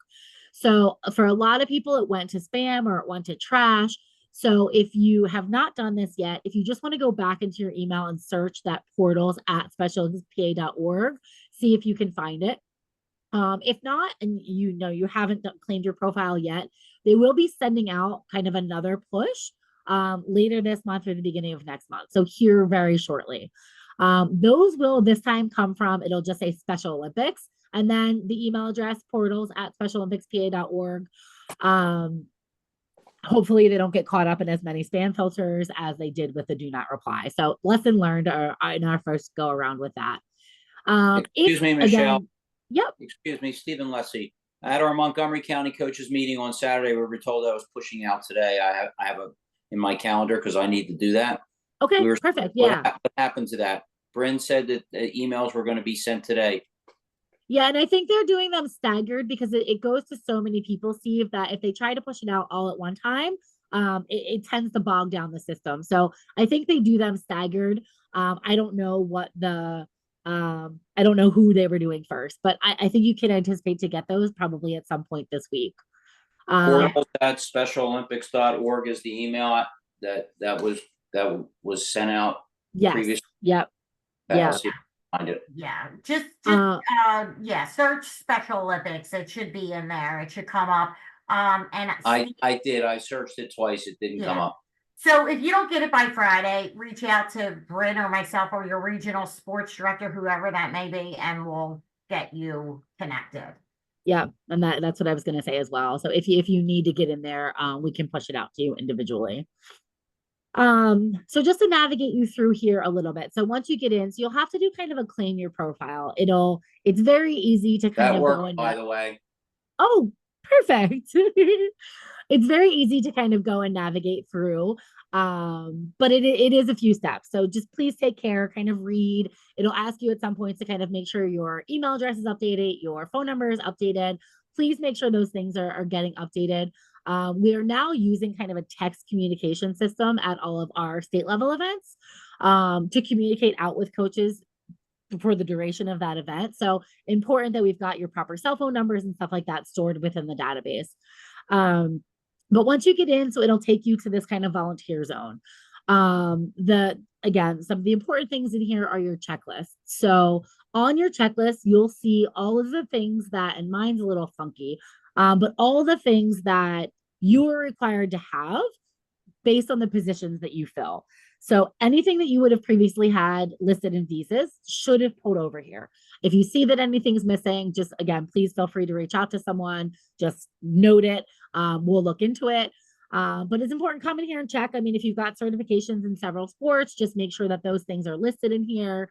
So for a lot of people, it went to spam or it went to trash. So if you have not done this yet, if you just want to go back into your email and search that portals@specialolympicspa.org, see if you can find it. If not, and you haven't claimed your profile yet, they will be sending out kind of another push later this month or the beginning of next month. So here very shortly. Those will this time come from, it'll just say Special Olympics, and then the email address portals@specialolympicspa.org. Hopefully they don't get caught up in as many spam filters as they did with the do not reply. So lesson learned in our first go around with that. Excuse me, Michelle. Again, yep. Excuse me, Stephen Leslie. At our Montgomery County coaches meeting on Saturday, we were told I was pushing out today. I have in my calendar because I need to do that. Okay, perfect. Yeah. What happened to that? Bryn said that the emails were going to be sent today. Yeah, and I think they're doing them staggered because it goes to so many people, Steve, that if they try to push it out all at one time, it tends to bog down the system. So I think they do them staggered. I don't know I don't know who they were doing first, but I think you can anticipate to get those probably at some point this week. Portals@specialolympics.org is the email that was sent out. Yes. Previously. Yep. Yeah. Find it. Yeah, just search Special Olympics. It should be in there. It should come up. And I did. I searched it twice. It didn't come up. So if you don't get it by Friday, reach out to Bryn or myself or your regional sports director, whoever that may be, and we'll get you connected. Yeah, and that's what I was going to say as well. So if you need to get in there, we can push it out to you individually. So just to navigate you through here a little bit. So once you get in, so you'll have to do kind of a claim your profile. It's very easy to kind of go in. By the way. Oh, perfect. It's very easy to kind of go and navigate through. But it is a few steps. So just please take care, kind of read. It'll ask you at some points to kind of make sure your email address is updated, your phone number is updated. Please make sure those things are getting updated. We are now using kind of a text communication system at all of our state level events to communicate out with coaches for the duration of that event. So important that we've got your proper cell phone numbers and stuff like that stored within the database. But once you get in, so it'll take you to this kind of volunteer zone. Again, some of the important things in here are your checklists. So on your checklist, you'll see all of the things that, and mine's a little funky, but all the things that you are required to have based on the positions that you fill. So anything that you would have previously had listed in visas should have pulled over here. If you see that anything's missing, just again, please feel free to reach out to someone, just note it. We'll look into it. But it's important, come in here and check. I mean, if you've got certifications in several sports, just make sure that those things are listed in here.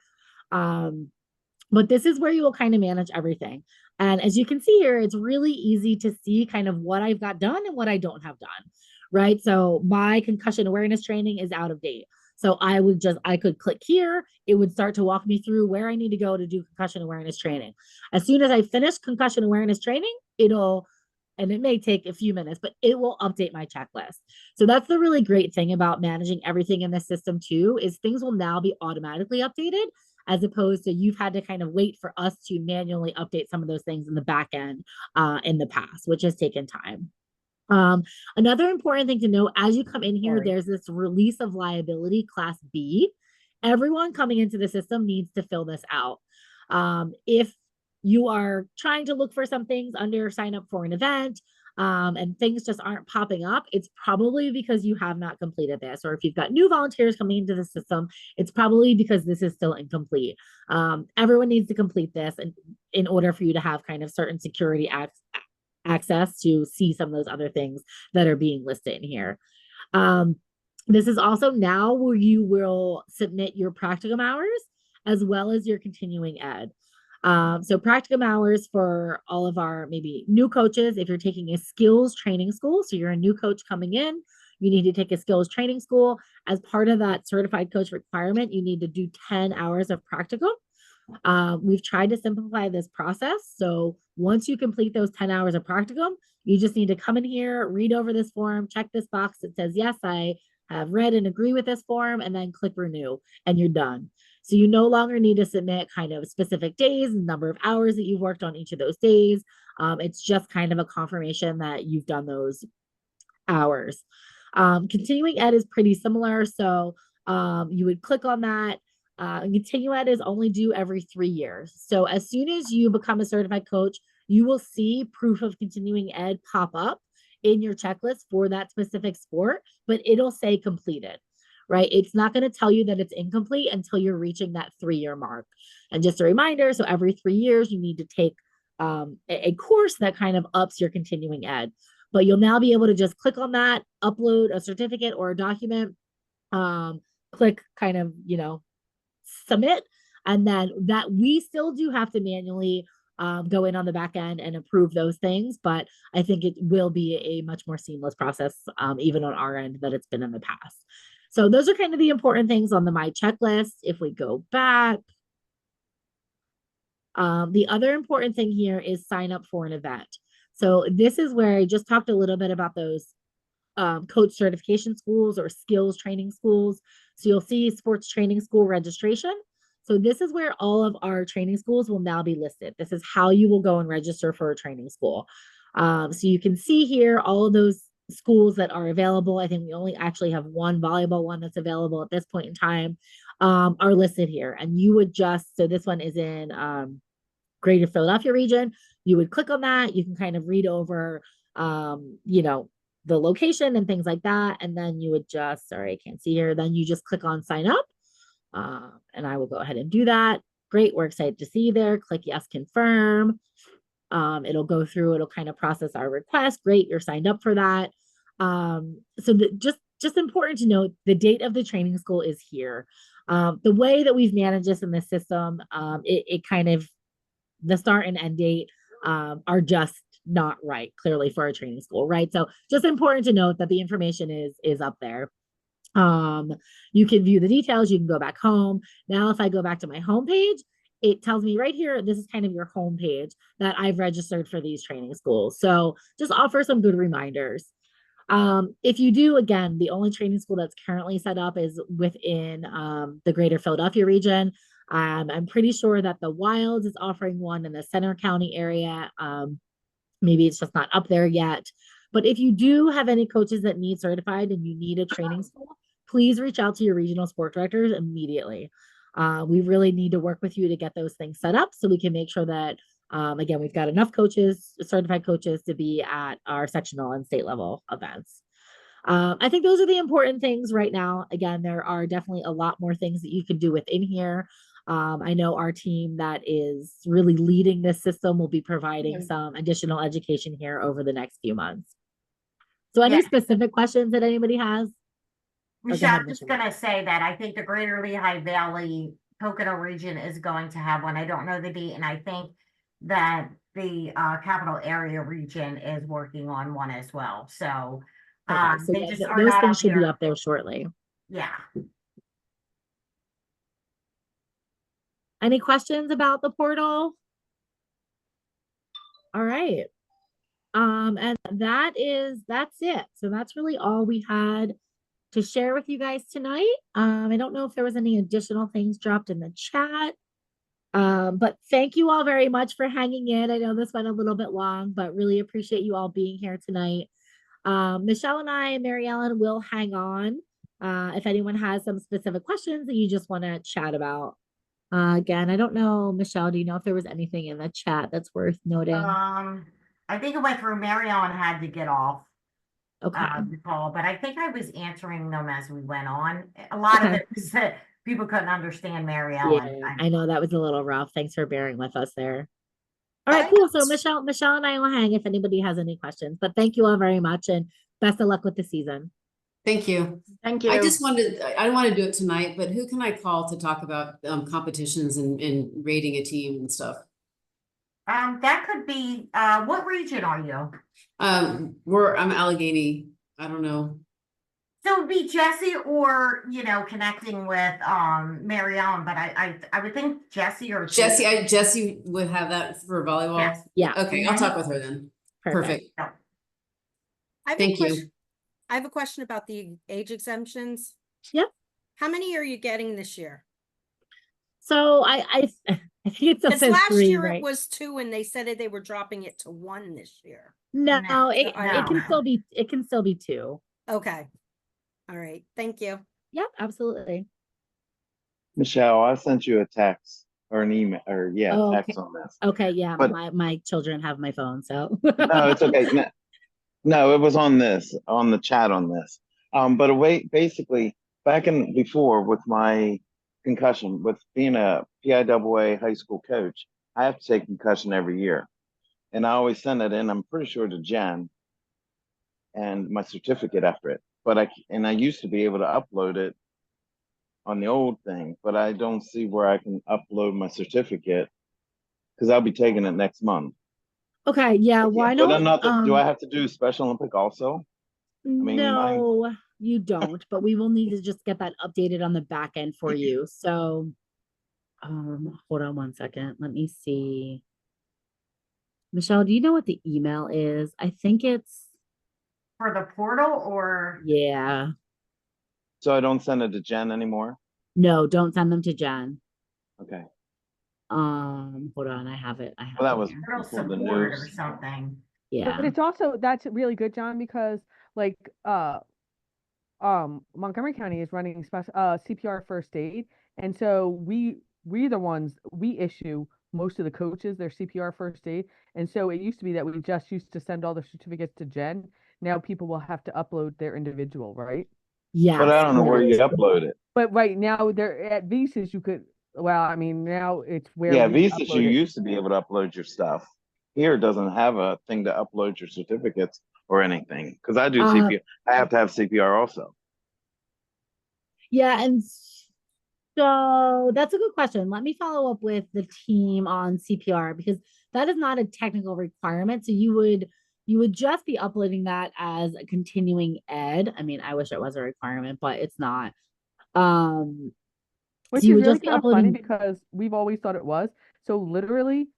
But this is where you will kind of manage everything. And as you can see here, it's really easy to see kind of what I've got done and what I don't have done, right? So my concussion awareness training is out of date. So I could click here. It would start to walk me through where I need to go to do concussion awareness training. As soon as I finish concussion awareness training, and it may take a few minutes, but it will update my checklist. So that's the really great thing about managing everything in this system too, is things will now be automatically updated, as opposed to you've had to kind of wait for us to manually update some of those things in the back end in the past, which has taken time. Another important thing to know, as you come in here, there's this release of liability class B. Everyone coming into the system needs to fill this out. If you are trying to look for some things under sign up for an event, and things just aren't popping up, it's probably because you have not completed this. Or if you've got new volunteers coming into the system, it's probably because this is still incomplete. Everyone needs to complete this in order for you to have kind of certain security access to see some of those other things that are being listed in here. This is also now where you will submit your practicum hours as well as your continuing ed. So practicum hours for all of our maybe new coaches, if you're taking a skills training school, so you're a new coach coming in, you need to take a skills training school. As part of that certified coach requirement, you need to do 10 hours of practicum. We've tried to simplify this process. So once you complete those 10 hours of practicum, you just need to come in here, read over this form, check this box that says, yes, I have read and agree with this form, and then click renew, and you're done. So you no longer need to submit kind of specific days and number of hours that you've worked on each of those days. It's just kind of a confirmation that you've done those hours. Continuing ed is pretty similar. So you would click on that. Continuing ed is only due every 3 years. So as soon as you become a certified coach, you will see proof of continuing ed pop up in your checklist for that specific sport, but it'll say completed, right? It's not going to tell you that it's incomplete until you're reaching that 3-year mark. And just a reminder, so every 3 years, you need to take a course that kind of ups your continuing ed. But you'll now be able to just click on that, upload a certificate or a document, click kind of, submit. And then that we still do have to manually go in on the back end and approve those things. But I think it will be a much more seamless process, even on our end, that it's been in the past. So those are kind of the important things on the My Checklist. If we go back, the other important thing here is sign up for an event. So this is where I just talked a little bit about those coach certification schools or skills training schools. So you'll see sports training school registration. So this is where all of our training schools will now be listed. This is how you will go and register for a training school. So you can see here all of those schools that are available. I think we only actually have one volleyball one that's available at this point in time, are listed here. And you would just, so this one is in Greater Philadelphia region. You would click on that. You can kind of read over, the location and things like that. And then you would just, sorry, I can't see here. Then you just click on sign up. And I will go ahead and do that. Great. We're excited to see you there. Click yes, confirm. It'll go through, it'll kind of process our request. Great. You're signed up for that. So just important to note, the date of the training school is here. The way that we've managed this in the system, it kind of, the start and end date are just not right, clearly, for a training school, right? So just important to note that the information is up there. You can view the details, you can go back home. Now, if I go back to my homepage, it tells me right here, this is kind of your homepage, that I've registered for these training schools. So just offer some good reminders. If you do, again, the only training school that's currently set up is within the Greater Philadelphia region. I'm pretty sure that the Wilds is offering one in the Center County area. Maybe it's just not up there yet. But if you do have any coaches that need certified and you need a training school, please reach out to your regional sport directors immediately. We really need to work with you to get those things set up so we can make sure that, again, we've got enough coaches, certified coaches, to be at our sectional and state level events. I think those are the important things right now. Again, there are definitely a lot more things that you can do within here. I know our team that is really leading this system will be providing some additional education here over the next few months. So any specific questions that anybody has? Michelle, I'm just gonna say that I think the Greater Lehigh Valley Pocono region is going to have one. I don't know the date, and I think that the capital area region is working on one as well. So, so they yeah, just are those not things up should be here. up there shortly. Yeah. Any questions about the portal? All right. And that's it. So that's really all we had to share with you guys tonight. I don't know if there was any additional things dropped in the chat. But thank you all very much for hanging in. I know this went a little bit long, but really appreciate you all being here tonight. Michelle and I and Mary Ellen will hang on if anyone has some specific questions that you just want to chat about. Again, I don't know, Michelle, do you know if there was anything in the chat that's worth noting? I think it went through. Mary Ellen had to get off the call, but I think I was answering them as we went on. A lot of it was that people couldn't understand Mary Ellen. Yeah, I know that was a little rough. Thanks for bearing with us there. All right, Okay. cool. So Michelle and I will hang if anybody has any questions. But thank you all very much and best of luck with the season. Thank you. Thank I you. just wanted, I don't want to do it tonight, but who can I call to talk about competitions and rating a team and stuff? That could be, what region are you? I'm Allegheny. I don't know. So it'd be Jesse or, connecting with, Mary Ellen, but I would think Jesse or Jesse would have that for volleyball. Yes. Yeah. Okay, I'll talk with her then. Perfect. Yeah. I have Thank you. I have a question about the age exemptions. Yep. How many are you getting this year? So I think it still Because says last 3, year right? it was 2 and they said that they were dropping it to 1 this year. No, No, it no. can still be 2. Okay. All right. Thank you. Yep, absolutely. Michelle, I sent you a text or an email or Oh, text okay. on this. Okay, yeah, But my children have my phone, so no, it's okay. No, it was on the chat on this. But basically back in before with my concussion, with being a PIAA high school coach, I have to take concussion every year. And I always send it in, I'm pretty sure to Jen and my certificate after it. But I used to be able to upload it on the old thing, but I don't see where I can upload my certificate because I'll be taking it next month. okay, yeah, why But not? do I have to do Special Olympic also? mean, No, you don't, but we will need to just get that updated on the back end for you. So hold on one second. Let me see. Michelle, do you know what the email is? I think it's For the portal or? yeah. So I don't send it to Jen anymore? No, don't send them to Jen. Okay. Hold on, I have it. Well, that was here. Portal before the support or news. something. Yeah. But it's also, that's really good, John, because like Montgomery County is running special CPR first aid, and so we the ones we issue most of the coaches their CPR first aid, and so it used to be that we just used to send all the certificates to Jen. Now people will have to upload their individual, right? Yeah. But I don't know where you upload it. But right now they're at Visas. You could, well, I mean, now it's where Yeah, we Visas, you upload it. used to be able to upload your stuff. Here it doesn't have a thing to upload your certificates or anything. Because I do CPR. I have to have CPR also. Yeah, and so that's a good question. Let me follow up with the team on CPR because that is not a technical requirement. So you would just be uploading that as a continuing ed. I mean, I wish it was a requirement, but it's not. Which so you is would really just be kind of funny uploading because we've always thought it was. So literally,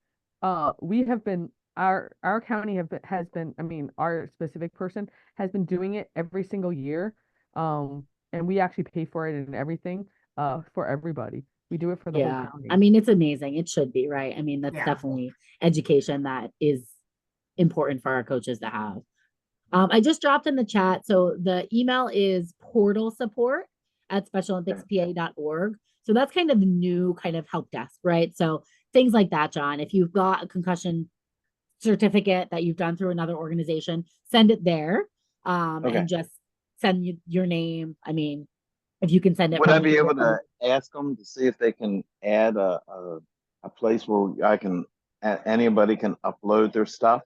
we have been our county has been, I mean, our specific person has been doing it every single year. And we actually pay for it and everything, for everybody. We do it for the whole yeah. county. I mean, it's amazing. It should be, right? I mean, that's Yeah. definitely education that is important for our coaches to have. I just dropped in the chat. So the email is portal support at specialolympicspa.org. So that's kind of the new kind of help desk, right? So things like that, John. If you've got a concussion certificate that you've done through another organization, send it there. And just send your name. I mean, if you can send it. Would I be able to ask them to see if they can add a place where anybody can upload their stuff?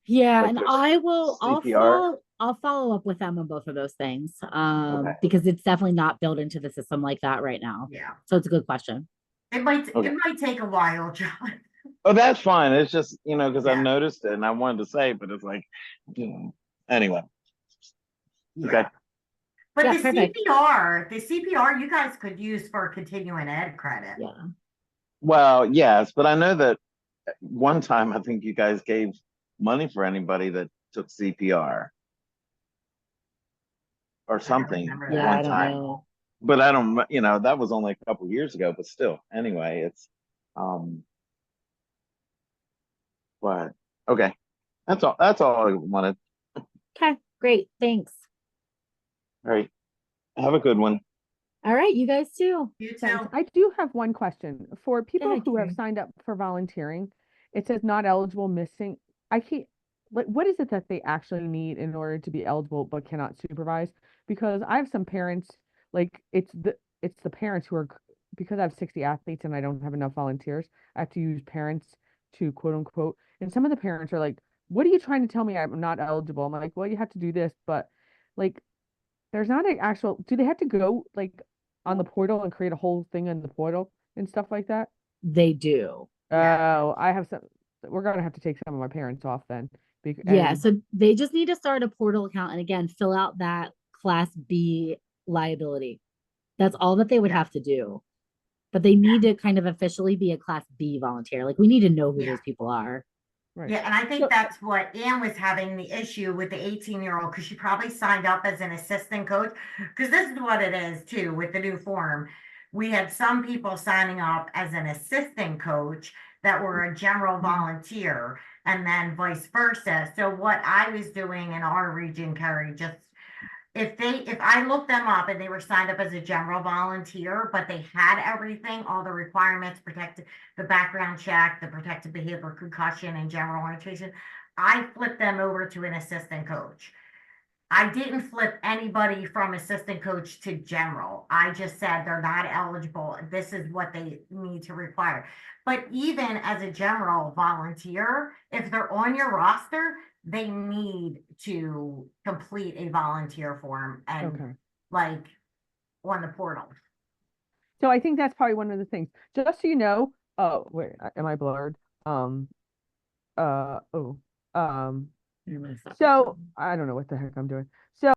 Yeah, like and their I'll CPR? follow up with them on both of those things. Because it's definitely not built into the system like that right now. Yeah. So it's a good question. It might take a while, John. Oh, that's fine. It's just, because Yeah. I've noticed it and I wanted to say, but it's like, anyway. Okay. But Yeah, the perfect. CPR, you guys could use for continuing ed credit. Yeah. Well, yes, but I know that one time I think you guys gave money for anybody that took CPR or something Yeah, one I don't time. know. But I don't, that was only a couple years ago, but still, anyway, it's, but okay. That's all I wanted. Okay, great. Thanks. All right. Have a good one. All right, you guys too. You Thanks. too. I do have one question. For people ahead, who have Carrie. signed up for volunteering, it says not eligible, missing. I can't, like, what is it that they actually need in order to be eligible but cannot supervise? Because I have some parents, like it's the parents who are, because I have 60 athletes and I don't have enough volunteers, I have to use parents to quote unquote. And some of the parents are like, what are you trying to tell me I'm not eligible? I'm like, well, you have to do this, but like, there's not an actual, do they have to go like on the portal and create a whole thing in the portal and stuff like that? They do. Oh, I have some, we're gonna have to take some of my parents off then. Yeah, And so they just need to start a portal account and again fill out that Class B liability. That's all that they would have to do. But they need to kind of officially be a Class B volunteer. Like we need to know who Yeah. those people are. right. Yeah, and I think So- that's what Anne was having the issue with the 18-year-old because she probably signed up as an assistant coach. Because this is what it is too with the new form. We had some people signing up as an assistant coach that were a general volunteer, and then vice versa. So what I was doing in our region, Carrie, just if I looked them up and they were signed up as a general volunteer, but they had everything, all the requirements, protected the background check, the protected behavior, concussion, and general orientation, I flipped them over to an assistant coach. I didn't flip anybody from assistant coach to general. I just said they're not eligible. This is what they need to require. But even as a general volunteer, if they're on your roster, they need to complete a volunteer form and Okay. like on the portal. So I think that's probably one of the things. Just so you know, oh wait, am I blurred? Oh, You're gonna stop so recording. I don't know what the heck I'm doing. So